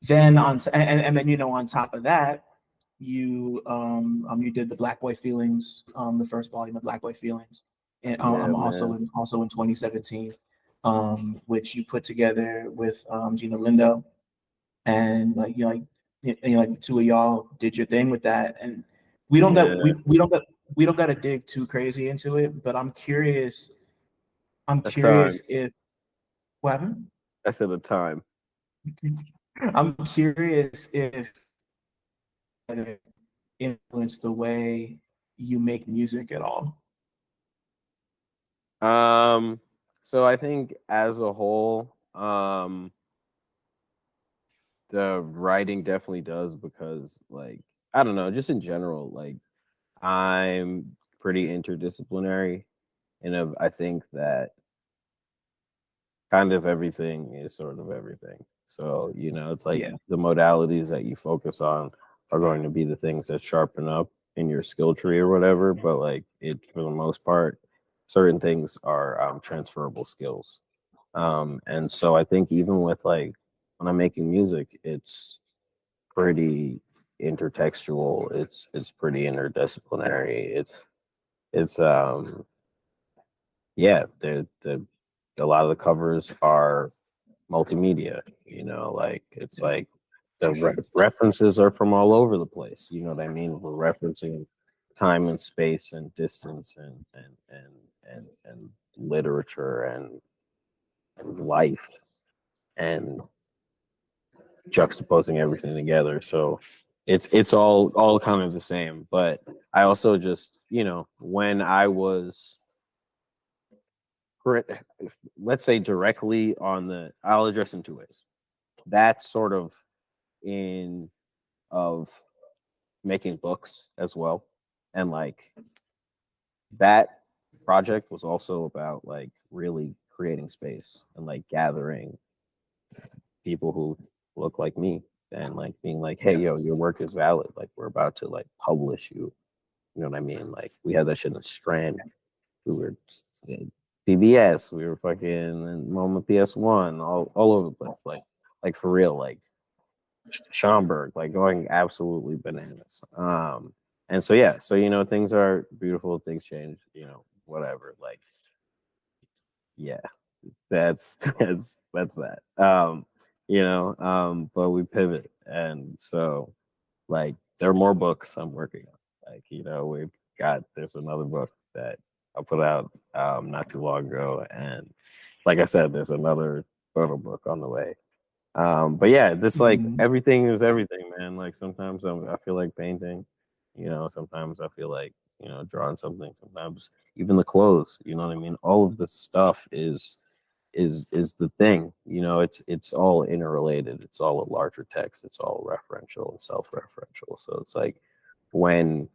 then and then on top of that you did the Black Boy Feelings, the first volume of Black Boy Feelings, and also in 2017, which you put together with Gina Lindo, and like the two of y'all did your thing with that, and we don't got to dig too crazy into it, but I'm curious if what happened? I said a time. I'm curious if it influenced the way you make music at all. So I think as a whole, the writing definitely does, because like I don't know, just in general, like I'm pretty interdisciplinary, and I think that kind of everything is sort of everything. So, it's like the modalities that you focus on are going to be the things that sharpen up in your skill tree or whatever. But like for the most part, certain things are transferable skills. And so I think even with like when I'm making music, it's pretty intertextual. It's pretty interdisciplinary. It's yeah, a lot of the covers are multimedia, like it's like the references are from all over the place. You know what I mean? We're referencing time and space and distance and literature and life, and juxtaposing everything together. So it's all kind of the same. But I also just, when I was, let's say, directly on I'll address in two ways. That's sort of of making books as well. And like that project was also about like really creating space and like gathering people who look like me and like being like, hey, yo, your work is valid. Like we're about to like publish you. You know what I mean? Like we had that shit in Strand. We were PBS. We were fucking in MoMA PS1. All over the place. Like for real. Like Schomburg. Like going absolutely bananas. And so yeah. So things are beautiful. Things change. Whatever. Like yeah. That's that. But we pivot, and so like there are more books I'm working on. There's another book that I put out not too long ago, and like I said, there's another photo book on the way. But yeah, this like everything is everything, man. Like sometimes I feel like painting, sometimes I feel like, drawing something, sometimes even the clothes, you know what I mean? All of the stuff is the thing, it's all interrelated. It's all a larger text. It's all referential and self-referential. So it's like when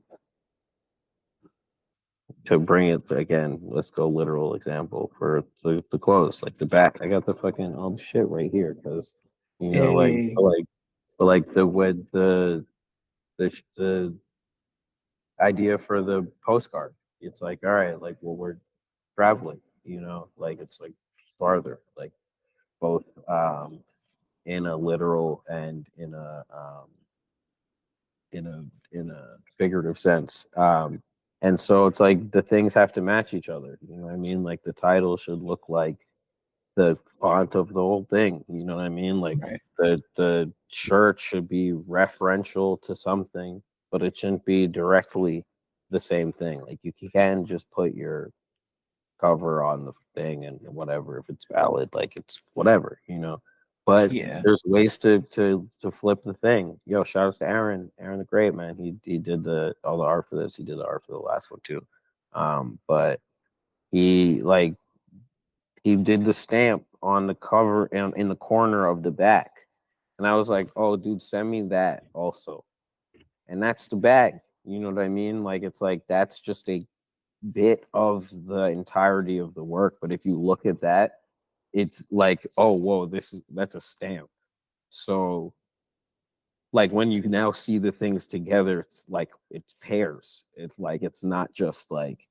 to bring it again, let's go literal example for the clothes, like the back. I got the fucking all the shit right here because like the with the idea for the postcard. It's like, all right, like, well, we're traveling, like it's like farther, like both in a literal and in a figurative sense. And so it's like the things have to match each other. You know what I mean? Like the title should look like the font of the whole thing. You know what I mean? Like the shirt should be referential to something, but it shouldn't be directly the same thing. Like you can just put your cover on the thing and whatever, if it's valid, like it's whatever, But there's ways to flip the thing. Yo, shout outs to Aaron the Great, man. He did all the art for this. He did the art for the last one too. But he did the stamp on the cover and in the corner of the back. And I was like, oh dude, send me that also. And that's the bag. You know what I mean? Like it's like that's just a bit of the entirety of the work. But if you look at that, it's like, oh whoa, that's a stamp. So like when you now see the things together, it's like it's pairs. It's like it's not just like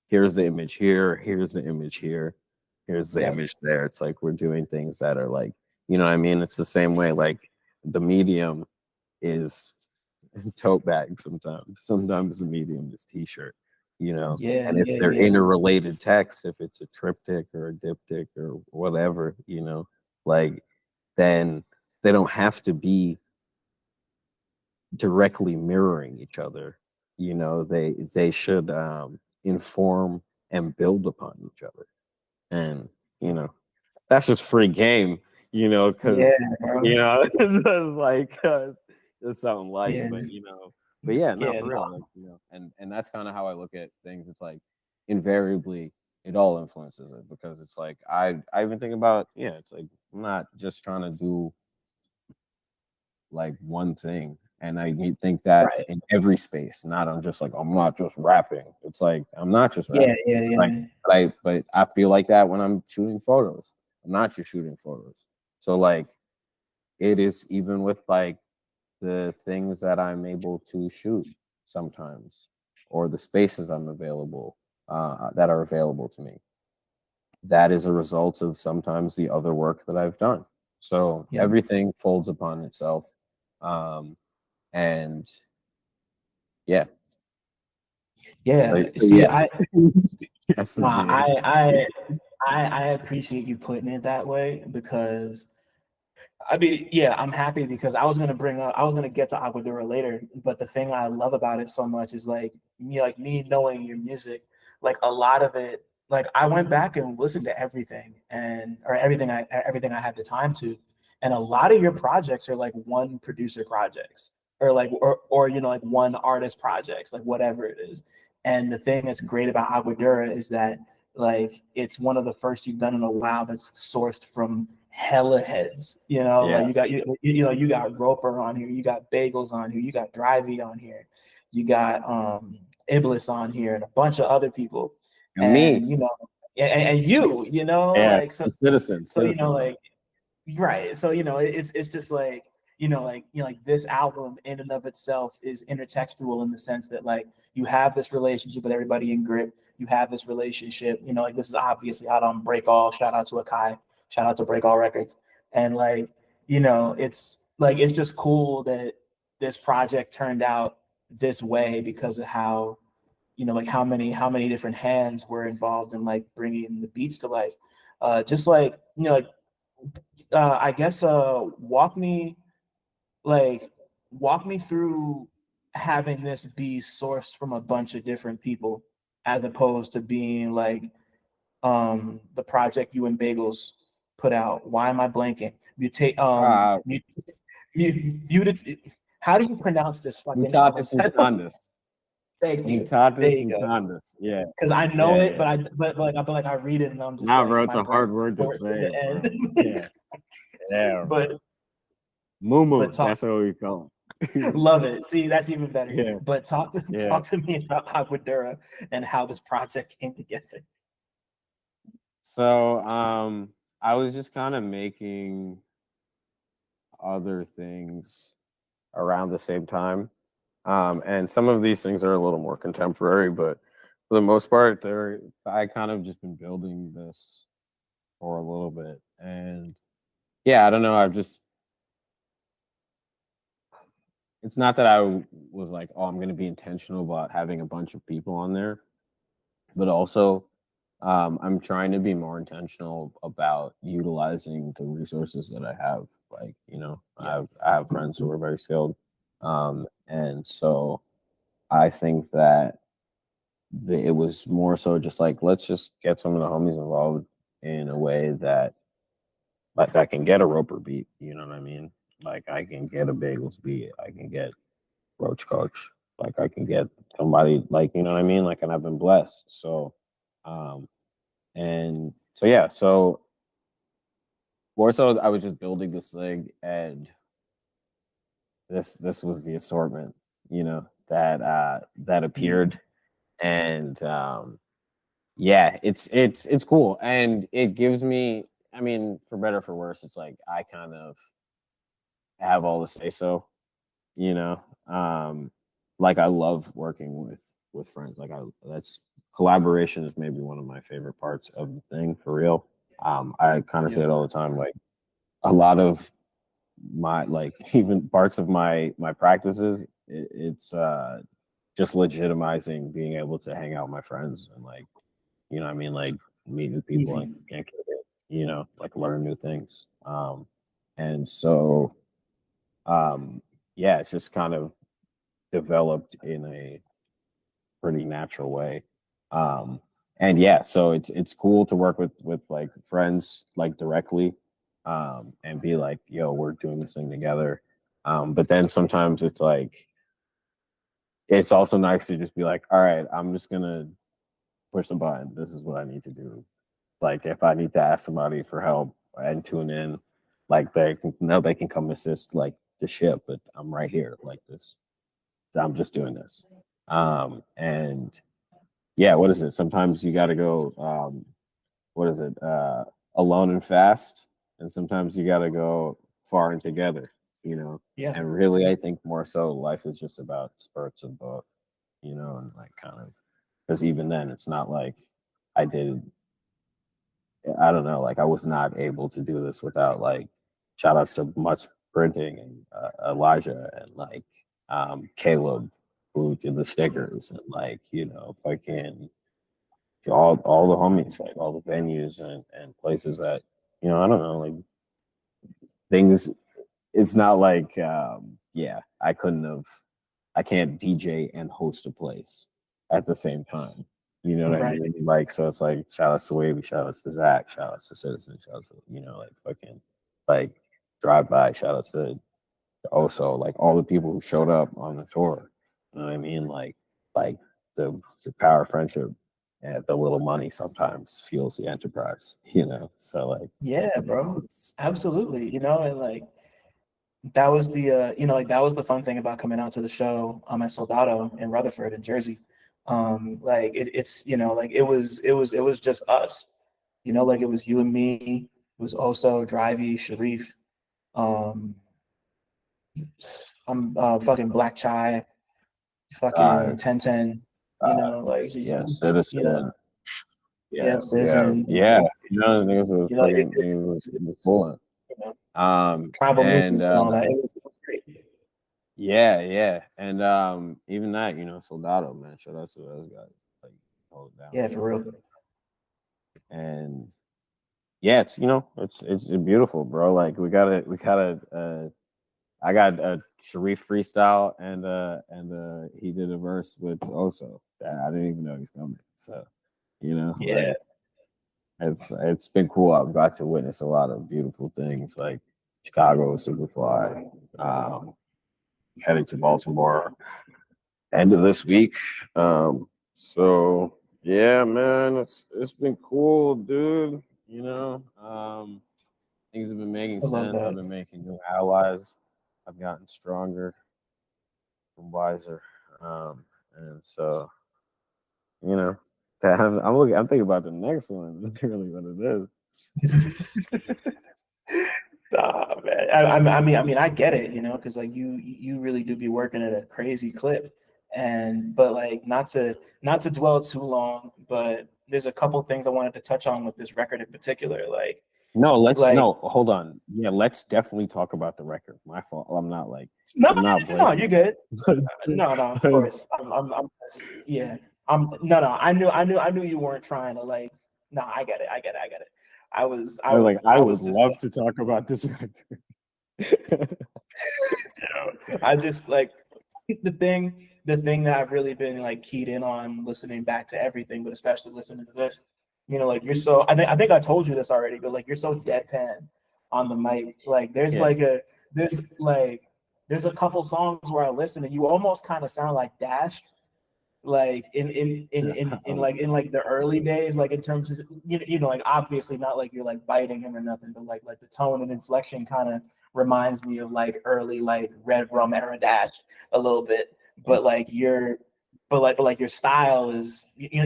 here's the image here, here's the image here, here's the image there. It's like we're doing things that are like, you know what I mean? It's the same way like the medium is tote bag sometimes. Sometimes the medium is t-shirt, and if they're interrelated text, if it's a triptych or a diptych or whatever, like then they don't have to be directly mirroring each other. They should inform and build upon each other. And that's just free game, because it's just like it's something like, but yeah, no, for real, like, and that's kind of how I look at things. It's like invariably it all influences it, because it's like I even think about, it's like I'm not just trying to do like one thing, and I think that in every space, not I'm just like I'm not just rapping. It's like I'm not just rapping. But I feel like that when I'm shooting photos. I'm not just shooting photos. So like it is even with like the things that I'm able to shoot sometimes, or the spaces I'm available that are available to me. That is a result of sometimes the other work that I've done. So everything folds upon itself. And yeah. See, yes. I appreciate you putting it that way, because I mean, I'm happy, because I was gonna get to AGUADURA later, but the thing I love about it so much is like me knowing your music, like a lot of it, like I went back and listened to everything everything I had the time to, and a lot of your projects are like one producer projects, or like like one artist projects, like whatever it is. And the thing that's great about AGUADURA is that like it's one of the first you've done in a while that's sourced from hella heads, like you got Roper on here, you got Bagels on here, you got Drivey on here, you got Iblis on here, and a bunch of other people, and me, and you, like so citizen, like right, so it's just like like this album in and of itself is intertextual in the sense that like you have this relationship with everybody in Grip, you have this relationship, like this is obviously out on Break All, shout out to Akai, shout out to Break All Records, and like it's just cool that this project turned out this way because of how like how many different hands were involved in like bringing the beats to life. Just like I guess walk me through having this be sourced from a bunch of different people, as opposed to being like the project you and Bagels put out. Why am I blanking? Mutate. How do you pronounce this fucking album? Thank you. There you go. Yeah. Because I know it, but I read it and I'm just like, bro, it's a hard word to say. Yeah. But Mumu, that's what we call it. Love it. See, that's even better. Yeah. But talk to me about Aguadura and how this project came together. So I was just kind of making other things around the same time. And some of these things are a little more contemporary, but for the most part, I kind of just been building this for a little bit. And yeah, I don't know. It's not that I was like, oh, I'm going to be intentional about having a bunch of people on there, but also I'm trying to be more intentional about utilizing the resources that I have. Like, I have friends who are very skilled. And so I think that it was more so just like, let's just get some of the homies involved in a way that, like, I can get a Roper beat, you know what I mean? Like, I can get a Bagels beat, I can get Roach Coach, like, I can get somebody, like, you know what I mean? Like, and I've been blessed. So, and so, yeah, so more so I was just building this thing, and this was the assortment, that appeared. And yeah, it's cool, and it gives me, I mean, for better or for worse, it's like I kind of have all the say so, like I love working with friends. Like that's collaboration is maybe one of my favorite parts of the thing, for real. I kind of say it all the time, like a lot of my, like, even parts of my practices, it's just legitimizing being able to hang out with my friends and, like, you know what I mean, like, meet new people and get it, like learn new things. And so yeah, it's just kind of developed in a pretty natural way. And yeah, so it's cool to work with like friends, like, directly, and be like, yo, we're doing this thing together. But then sometimes it's like, it's also nice to just be like, all right, I'm just gonna push the button. This is what I need to do. Like, if I need to ask somebody for help and tune in, like, they can come assist, like, the ship, but I'm right here, like this. I'm just doing this. And yeah, what is it? Sometimes you got to go, what is it? Alone and fast. And sometimes you got to go far and together. Yeah. And really, I think more so life is just about spurts of both, and, like, kind of, because even then it's not like I don't know, like, I was not able to do this without, like, shout outs to Much Printing and Elijah and, like, Caleb, who did the stickers, and, like, fucking all the homies, like all the venues and places that, I don't know, like, things. It's not like yeah, I can't DJ and host a place at the same time. You know what I mean? Like, so it's like, shout outs to Wavy, shout outs to Zach, shout outs to Citizen, shout outs to, like, fucking, like, Drive By, shout outs to also, like, all the people who showed up on the tour. You know what I mean? Like the power of friendship and the little money sometimes fuels the enterprise, So, like, Yeah, bro. Absolutely. And like that was the that was the fun thing about coming out to the show at Soldado in Rutherford in Jersey. Like it's like it was just us. Like it was you and me. It was also Drivey, Sharif, I'm fucking Black Chai, fucking 1010, like Citizen. Citizen. It was full. Tribal and movements and all that. It was great. Yeah. And even that, Soldado, man, shout out to those guys. Like, hold it down. Yeah, for real. And yeah, it's beautiful, bro. Like, we got I got a Sharif freestyle, and he did a verse with Oso that I didn't even know he's coming. So, Yeah. it's been cool. I've got to witness a lot of beautiful things like Chicago, Superfly, heading to Baltimore end of this week. So yeah, man, it's been cool, dude. You know, things have been making I love sense. I've that. been making new allies. I've gotten stronger and wiser. And so, you know, I'm thinking about the next one. That's really what it is. Nah, man. I mean, I get it, you know, because like you really do be working at a crazy clip, but like not to dwell too long, but there's a couple things I wanted to touch on with this record in particular, like Hold on. Yeah, let's definitely talk about the record. My fault. I'm not like no, I'm not no, you're good. but, No, of course. Yeah. No. I knew you weren't trying to like. No, I get it. I was like, I I would was just love to talk about this record. I just like the thing that I've really been like keyed in on listening back to everything, but especially listening to this. You know, like you're so. I think I told you this already, but like you're so deadpan on the mic. Like there's like there's a couple songs where I listen and you almost kind of sound like Dash, like in like the early days, like in terms of you know like obviously not like you're like biting him or nothing, but like the tone and inflection kind of reminds me of like early like Red Rum era Dash a little bit, but like your style is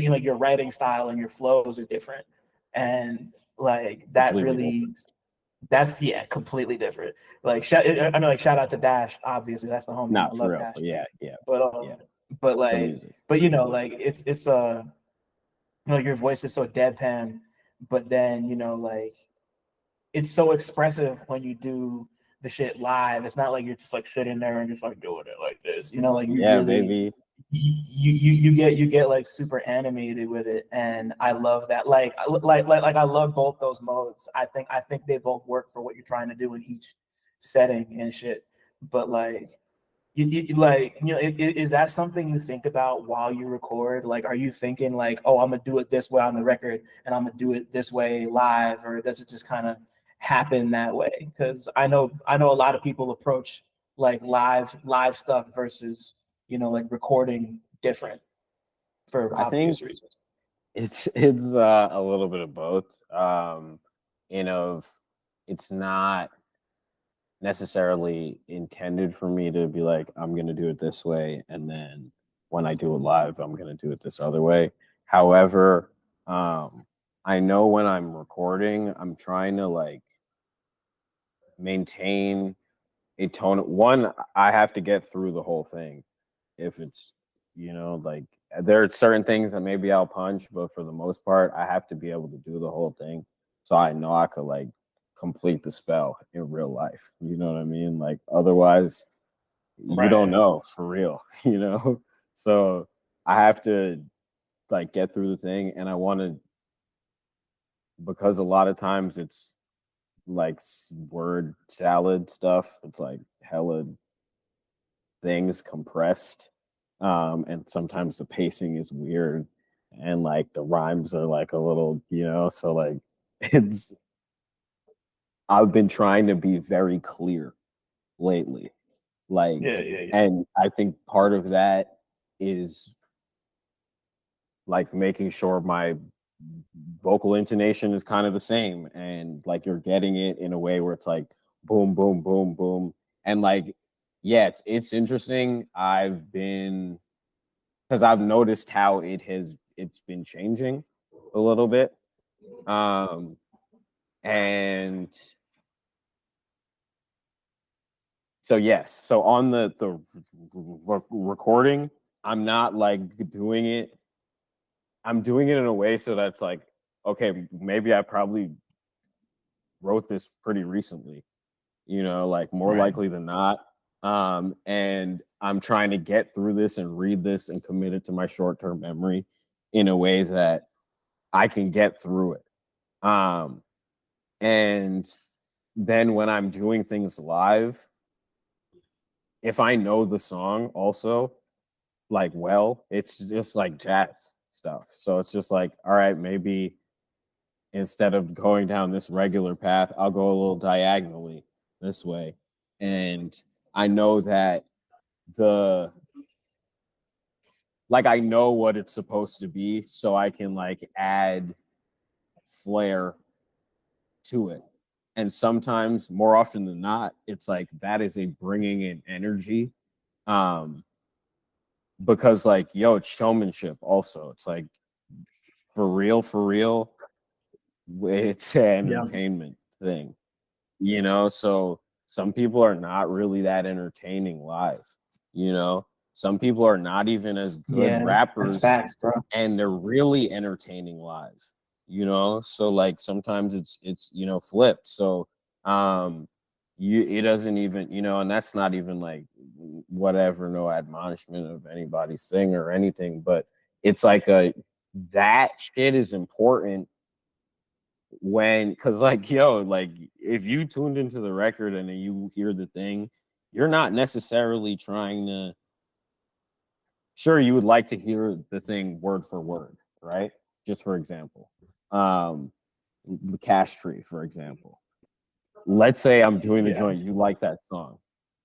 like your writing style and your flows are different, and like that Completely really different. that's completely different. Like I know like shout out to Dash, obviously that's the homie. I Not for love real. Dash, Yeah. but Yeah. but The like music. but you know like it's you know your voice is so deadpan, but then you know like it's so expressive when you do the shit live. It's not like you're just like sitting there and just like doing it like this, you know, like you Yeah, really baby. you get like super animated with it, and I love that. Like I love both those modes. I think they both work for what you're trying to do in each setting and shit. But like is that something you think about while you record? Like, are you thinking like, oh, I'm gonna do it this way on the record, and I'm gonna do it this way live, or does it just kind of happen that way? Because I know a lot of people approach like live stuff versus like recording different for I think obvious reasons. it's a little bit of both. You know, it's not necessarily intended for me to be like, I'm gonna do it this way, and then when I do it live, I'm gonna do it this other way. However, I know when I'm recording, I'm trying to like maintain a tone. One, I have to get through the whole thing. If it's, like there are certain things that maybe I'll punch, but for the most part, I have to be able to do the whole thing. So I know I could like complete the spell in real life. You know what I mean? Like otherwise, you don't Right. know for real, So I have to like get through the thing, and I want to, because a lot of times it's like word salad stuff. It's like hella things compressed, and sometimes the pacing is weird, and like the rhymes are like a little, so like it's I've been trying to be very clear lately, like, Yeah. and I think part of that is like making sure my vocal intonation is kind of the same, and like you're getting it in a way where it's like boom boom boom boom, and like yeah, it's interesting. Because I've noticed how it's been changing a little bit, and so yes, so on the recording, I'm not like doing it. I'm doing it in a way so that's like, okay, maybe I probably wrote this pretty recently, like more Right. likely than not. And I'm trying to get through this and read this and commit it to my short-term memory in a way that I can get through it. And then when I'm doing things live, if I know the song also, like, well, it's just like jazz stuff. So it's just like, all right, maybe instead of going down this regular path, I'll go a little diagonally this way. And I know that I know what it's supposed to be, so I can like add flair to it. And sometimes, more often than not, it's like that is a bringing in energy. Because like, yo, it's showmanship also. It's like for real, it's an entertainment thing, you know? So some people are not really that entertaining live, you know? Some people are not even as good rappers, that's facts, bro. and they're really entertaining live, you know? So like sometimes it's you know, flipped. So it doesn't even, you know, and that's not even like whatever, no admonishment of anybody's thing or anything, but it's like that shit is important when, because like, yo, like if you tuned into the record and then you hear the thing, you're not necessarily trying to, sure, you would like to hear the thing word for word, right? Just for example, the Cash Tree, for example. Let's say I'm doing the joint, you like that song,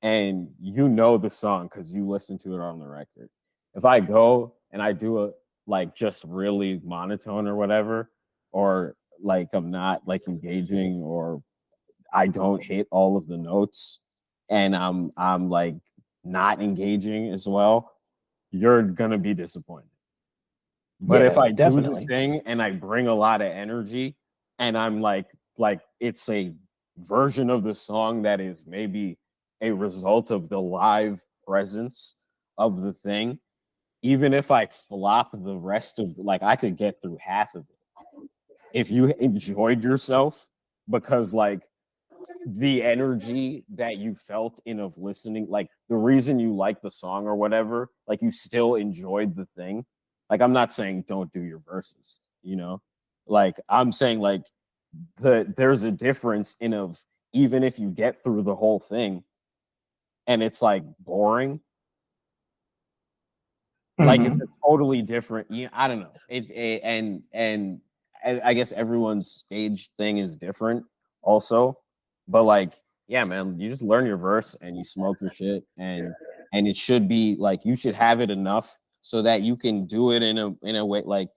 and you know the song because you listen to it on the record. If I go and I do a like just really monotone or whatever, or like I'm not like engaging, or I don't hit all of the notes, and I'm like not engaging as well, you're gonna be disappointed. But if I do the thing and I bring a lot of energy, and I'm like it's a version of the song that is maybe a result of the live presence of the thing, even if I flop the rest of, like, I could get through half of it if you enjoyed yourself, because like the energy that you felt in of listening, like the reason you like the song or whatever, like you still enjoyed the thing. Like I'm not saying don't do your verses, you know, like I'm saying like there's a difference in of, even if you get through the whole thing and it's like boring, like it's a totally different, I don't know, and I guess everyone's stage thing is different also, but like, yeah, man, you just learn your verse and you smoke your shit, and it should be like, you should have it enough so that you can do it in a way, like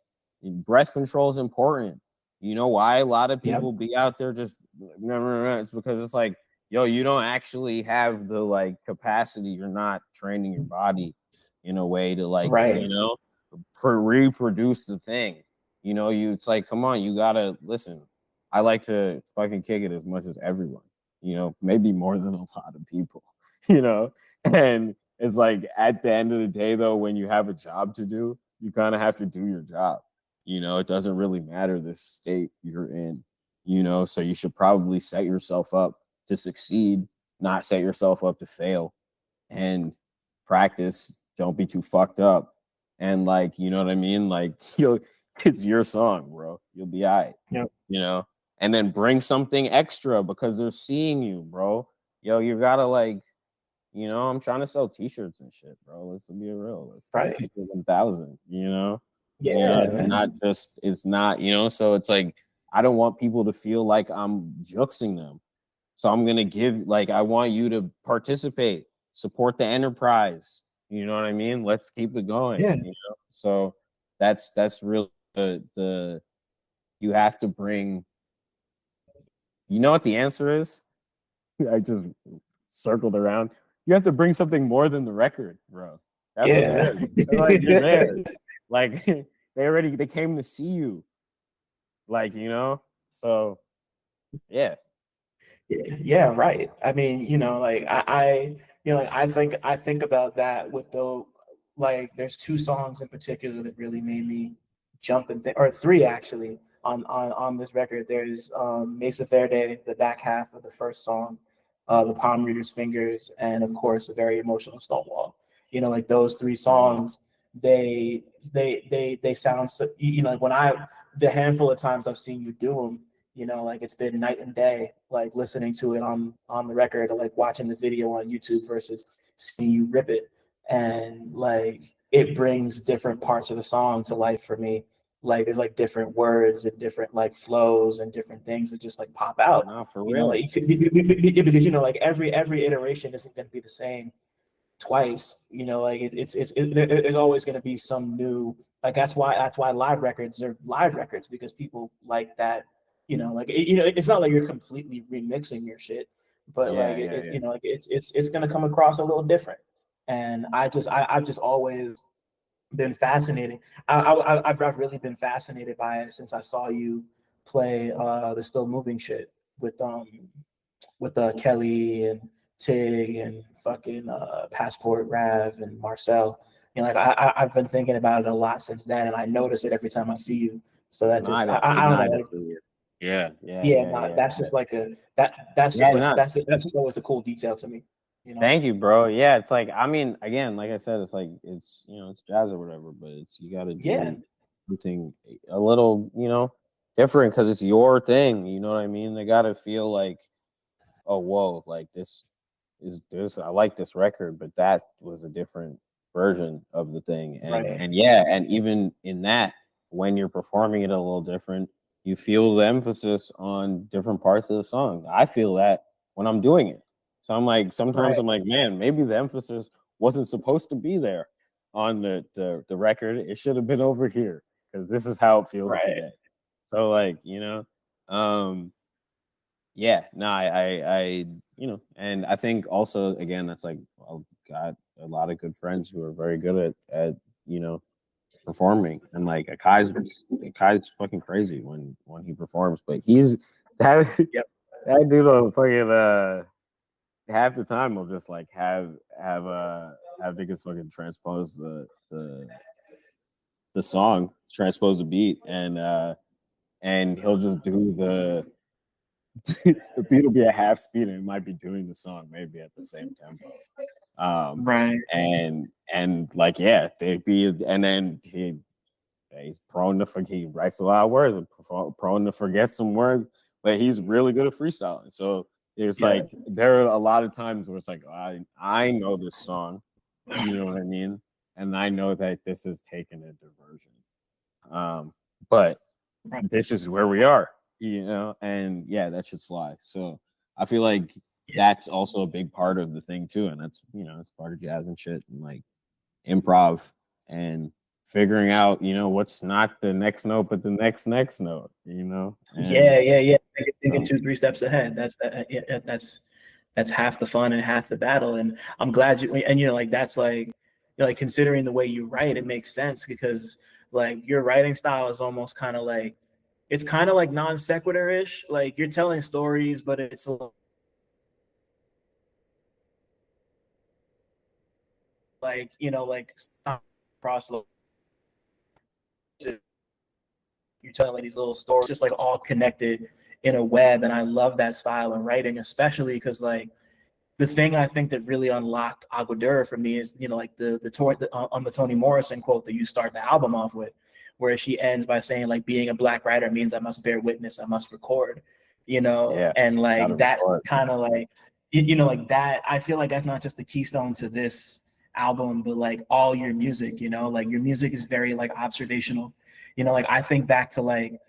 breath control is important. You know why a lot of people be out there just it's because it's like, yo, you don't actually have the like capacity, you're not training your body in a way to like, you know, reproduce the thing. You know, it's like, come on, you gotta listen. I like to fucking kick it as much as everyone, you know, maybe more than a lot of people, you know. And it's like at the end of the day, though, when you have a job to do, you kind of have to do your job. You know, it doesn't really matter the state you're in, you know, so you should probably set yourself up to succeed, not set yourself up to fail. And practice, don't be too fucked up, and like, you know what I mean, like it's your song, bro, you'll be all right. You know, and then bring something extra because they're seeing you, bro. Yo, you gotta like, you know, I'm trying to sell t-shirts and shit, bro. Let's be real. Let's 1,000, you know. Not just, it's not, you know, so it's like I don't want people to feel like I'm juxing them, so I'm gonna give, like, I want you to participate, support the enterprise. You know what I mean? Let's keep it going. You know? So that's real. The you have to bring. You know what the answer is? I just circled around. You have to bring something more than the record, bro. That's what it is. Like, you're there. Like they came to see you. Like, you know. So yeah. Yeah, right. I mean, you know, like you know, like I think about that with the, like, there's two songs in particular that really made me jump and think, or three actually on this record. There's Mesa Verde, the back half of the first song, the Palm Reader's Fingers, and of course a very emotional Stonewall. You know, like those three songs, they sound so, you know, like when the handful of times I've seen you do them, you know, like it's been night and day, like listening to it on the record, or like watching the video on YouTube versus seeing you rip it. And like it brings different parts of the song to life for me. like there's like different words and different like flows and different things that just like pop out. No, for You know, real. like because you know, like every iteration isn't going to be the same twice. You know, like there's always going to be some new. Like that's why live records are live records, because people like that. You know, like you know, it's not like you're completely remixing your shit, but like you know, like it's going to come across a little different. And I've just always been fascinating. I've really been fascinated by it since I saw you play the Still Moving shit with Kelly and Tig and fucking Passport Rav and Marcel. You know, like I've been thinking about it a lot since then, and I notice it every time I see you. So that just I don't know. Like, Yeah. that's just like that's just always a cool detail to me. You know? Thank you, bro. Yeah, it's like, I mean, again, like I said, it's like it's it's jazz or whatever, but it's you got to do something a little different because it's your thing. You know what I mean? They got to feel like, oh, whoa, like this is this. I like this record, but that was a different version of the thing, and and even in that, when you're performing it a little different, you feel the emphasis on different parts of the song. I feel that when I'm doing it. So I'm like, sometimes I'm like, man, maybe the emphasis wasn't supposed to be there on the record. It should have been over here because this is how it feels today. So like, I and I think also again that's like I've got a lot of good friends who are very good at performing, and like Akai's fucking crazy when he performs, but he's that that dude will fucking half the time will just like have niggas fucking transpose the song, transpose the beat, and he'll just do the beat will be at half speed and it might be doing the song maybe at the same tempo. And like they'd be, and then he's prone to forget. He writes a lot of words, prone to forget some words, but he's really good at freestyling. So it's like there are a lot of times where it's like I know this song, you know what I mean, and I know that this is taking a diversion, but this is where we are, and that should fly. So I feel like that's also a big part of the thing too, and that's it's part of jazz and shit, and like improv and figuring out what's not the next note but the next note, and, thinking 2-3 steps ahead. That's half the fun and half the battle. And I'm glad like that's like like considering the way you write, it makes sense because like your writing style is almost kind of like it's kind of like non sequitur-ish. Like you're telling stories, but it's like like cross. You're telling like these little stories, just like all connected in a web, and I love that style of writing, especially because like the thing I think that really unlocked Aguadura for me is like the on the Toni Morrison quote that you start the album off with, where she ends by saying like being a black writer means I must bear witness, I must record, and like that kind of like like that. I feel like that's not just the keystone to this album, but like all your music, like your music is very like observational. Like I think back to like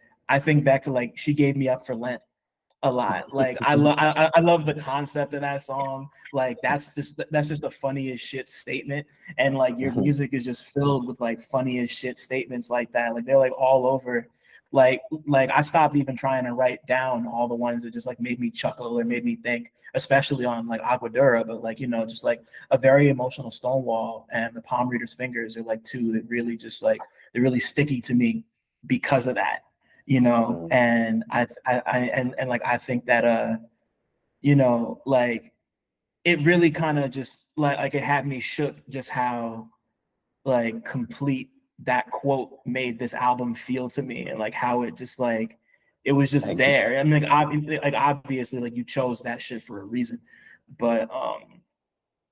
She Gave Me Up for Lent a lot. Like I love the concept of that song. Like that's just the funniest shit statement, and like your music is just filled with like funniest shit statements like that. Like they're like all over. Like I stopped even trying to write down all the ones that just like made me chuckle or made me think, especially on like Aguadura, but like just like a very emotional Stonewall and the Palm Reader's Fingers are like two that really just like they're really sticky to me because of that. And and like I think that like it really kind of just like it had me shook just how like complete that quote made this album feel to me, and like how it just like it was just there. I mean, like obviously like you chose that shit for a reason, but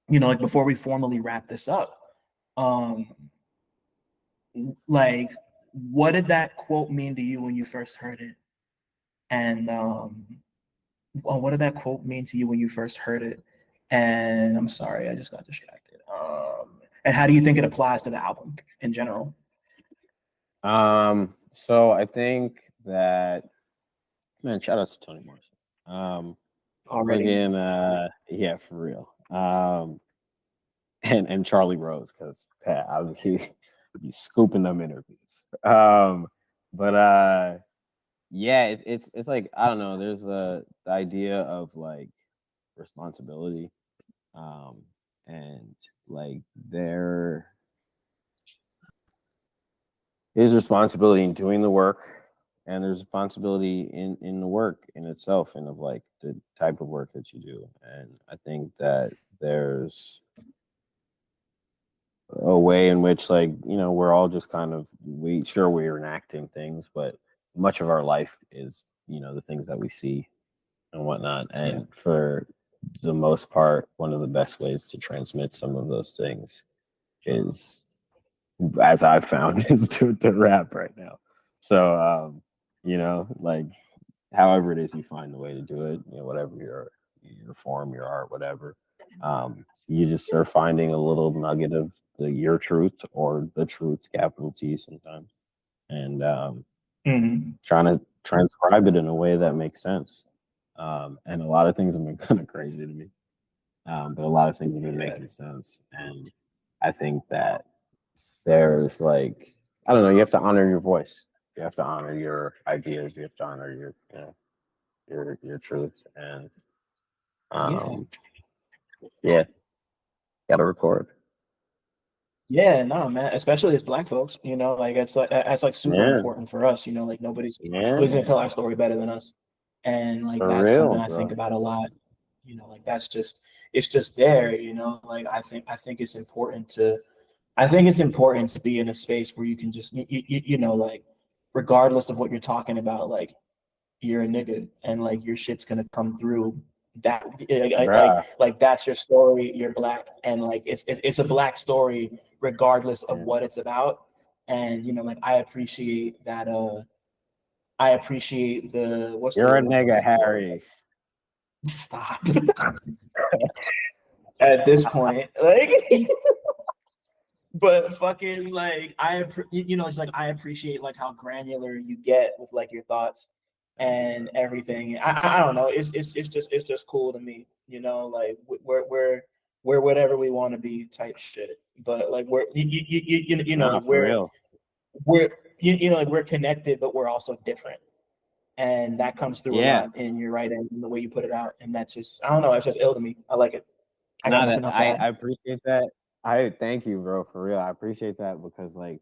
like before we formally wrap this up, like what did that quote mean to you when you first heard it? And what did that quote mean to you when you first heard it? And I'm sorry, I just got distracted. And how do you think it applies to the album in general? So I think that, man, shout out to Toni Morrison. Already. Yeah, for real. And Charlie Rose, because I was be scooping them interviews. But yeah, it's like, I don't know. There's the idea of like responsibility, and like there is responsibility in doing the work, and there's responsibility in the work in itself, and of like the type of work that you do. And I think that there's a way in which, like, you know, we're all just kind of, we're enacting things, but much of our life is, you know, the things that we see and whatnot. And for the most part, one of the best ways to transmit some of those things is, as I've found, is to rap right now. So you know, like, however it is you find the way to do it, you know, whatever your form, your art, whatever, you just are finding a little nugget of your truth, or the truth, capital T, sometimes, and trying to transcribe it in a way that makes sense. And a lot of things have been kind of crazy to me, but a lot of things have been making sense. And I think that there's, like, I don't know, you have to honor your voice, you have to honor your ideas, you have to honor your, you know, your truth. And yeah, gotta record. Yeah, no, man. Especially as Black folks, you know, like that's like super important for us. You know, like nobody's gonna tell our story better than us, and like For that's real, something I bro. think about a lot. You know, like it's just there. You know, like I think it's important to be in a space where you can just you know, like, regardless of what you're talking about, like, you're a nigga and like your shit's gonna come through. That like that's your story. You're Black, and like it's a Black story regardless of what it's about. And you know, like I appreciate that. I appreciate the what's You're the a word I'm nigga, looking for? Harry. Stop. At this point, like. But fucking, like, you know, it's like I appreciate like how granular you get with like your thoughts and everything. I don't know. It's just cool to me. You know, like we're whatever we want to be type shit. But like you know, like For real. we're you know, like we're connected, but we're also different. And that comes through a lot in your writing and the way you put it out. And that's just, I don't know, it's just ill to me. I like it. I got nothing else to add. I appreciate that. I thank you, bro, for real. I appreciate that, because like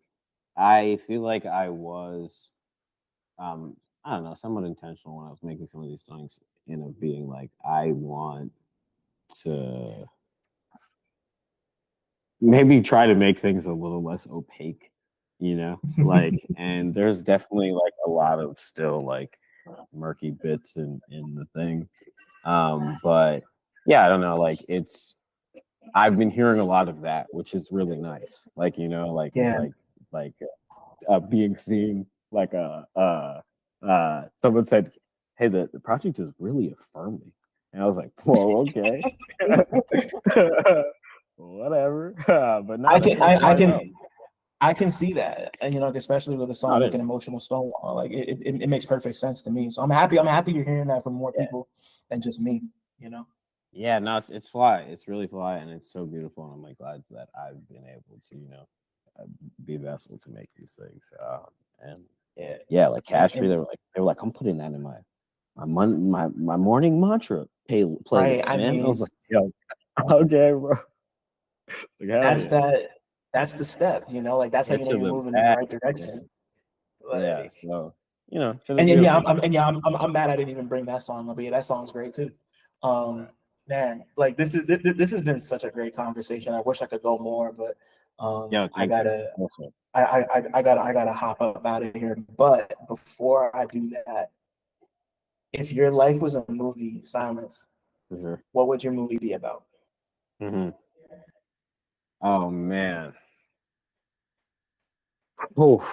I feel like I was I don't know, somewhat intentional when I was making some of these songs, you know, being like, I want to maybe try to make things a little less opaque, you know, like, and there's definitely like a lot of still like murky bits in the thing. But yeah, I don't know, like I've been hearing a lot of that, which is really nice. Like, you know, like being seen, like someone said, hey, the project is really affirming. And I was like, whoa, okay. Whatever. But no, I can see that, and you know, especially with a song like An Emotional Stonewall, like it makes perfect sense to me. So I'm happy you're hearing that from more people than just me, you know. Yeah, no, it's fly. It's really fly, and it's so beautiful. And I'm like glad that I've been able to, you know, be a vessel to make these things. And yeah, like Cash Me, they were like, I'm putting that in my morning mantra playlist, right, man. I mean, I was like, yo, okay, bro. Like, that's the step, you know, like that's how you know you're moving in the right direction. Like, yeah, so you know, and I'm mad I didn't even bring that song up. But yeah, that song's great too. Man, like this has been such a great conversation. I wish I could go more, but I gotta hop up out of here. But before I do that, if your life was a movie, Silence, what would your movie be about? Oh man. Oh, a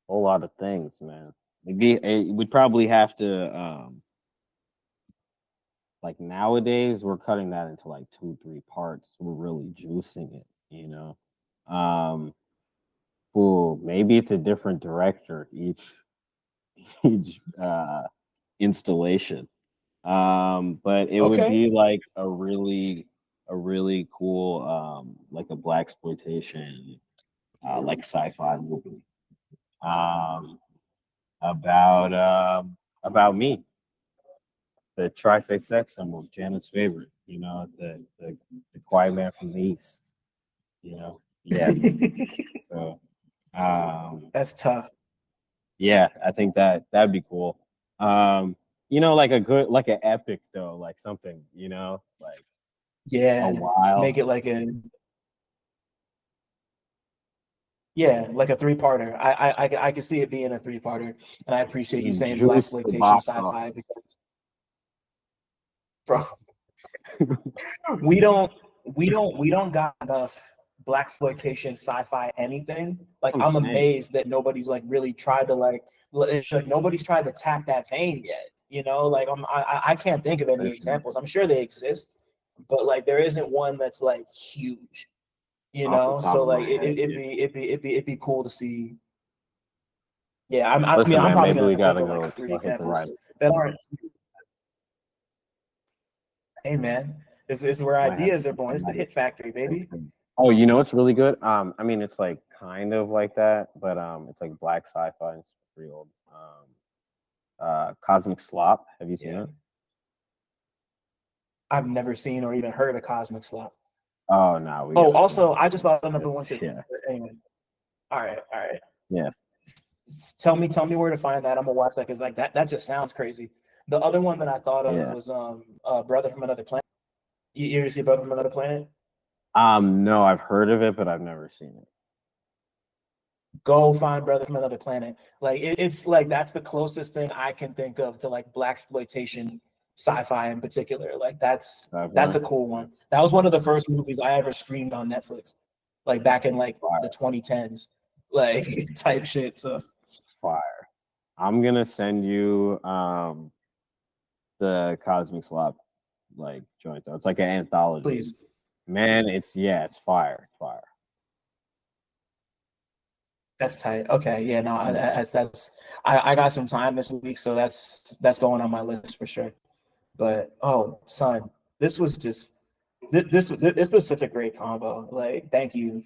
whole lot of things, man. We'd probably have to like nowadays we're cutting that into like 2-3 parts. We're really juicing it, you know. Ooh, maybe it's a different director each installation. But it would be like a really cool like a blaxploitation like sci-fi movie about me, the tri-face sex symbol, Janet's favorite, you know, the quiet man from the east, you know. Yeah. So That's tough. yeah, I think that'd be cool. You know, like a good, like an epic though, like something, you know, like Yeah, a while. make it like a like a three-parter. I can see it being a three-parter, and I appreciate you saying Juice the blaxploitation box sci-fi office. because, bro, we don't got enough blaxploitation sci-fi anything. Like I'm saying. amazed that nobody's like really tried to like nobody's tried to tap that vein yet. You know, like I can't think of any examples. I'm sure they exist, but like there isn't one that's like huge. You know, so like it'd be cool to see. Yeah, I mean, Listen, I'm man, probably maybe gonna we think gotta of go like 3 hit the examples right. that aren't. Hey man, this is where ideas are born. It's the hit factory, baby. Oh, you know what's really good? I mean, it's like kind of like that, but it's like black sci-fi and it's pretty old. Cosmic Slop. Have you seen it? I've never seen or even heard of Cosmic Slop. Oh no. Also, I just thought another one too. Yeah. Anyway, all right. Yeah. Tell me where to find that. I'm gonna watch that because like that just sounds crazy. The other one that I thought of was Brother from Another Planet. You ever see Brother from Another Planet? No, I've heard of it, but I've never seen it. Go find Brother from Another Planet. Like it's like that's the closest thing I can think of to like blaxploitation sci-fi in particular. Like that's a cool one. That was one of the first movies I ever streamed on Netflix, like back in like the 2010s, like type shit. So fire. I'm gonna send you the Cosmic Slop like joint though. It's like an anthology. Please. Man, it's fire. That's tight. Okay, yeah, no, I got some time this week, so that's going on my list for sure. But oh, son, this was just this was such a great combo. Like, thank you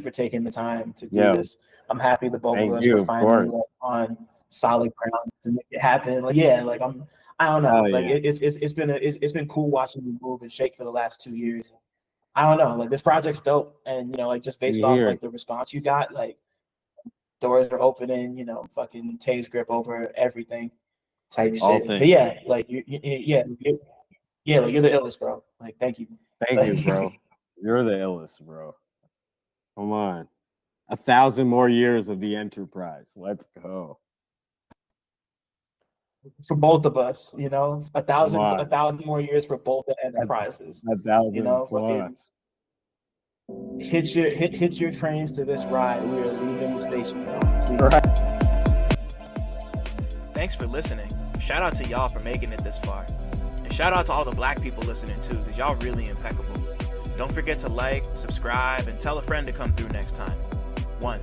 for taking the time to do this. I'm happy the both of us were finally like, on solid ground to make it happen. Like, yeah, like I don't know, like it's been cool watching you move and shake for the last 2 years. I don't know, like this project's dope, and you know, like just based off like the response you got, like doors are opening, you know, fucking Tase Grip over everything type shit. But yeah, like like you're the illest, bro. Like, thank you. Thank you, bro. You're the illest, bro. Come on. 1,000 more years of the enterprise. Let's go. For both of us, you know, 1,000 more years for both the enterprises. 1,000 you know, plus. Hit your trains to this ride. We are leaving the station. Please. Right. Thanks for listening. Shout out to y'all for making it this far. And shout out to all the black people listening too, because y'all really impeccable. Don't forget to like, subscribe, and tell a friend to come through next time. 1.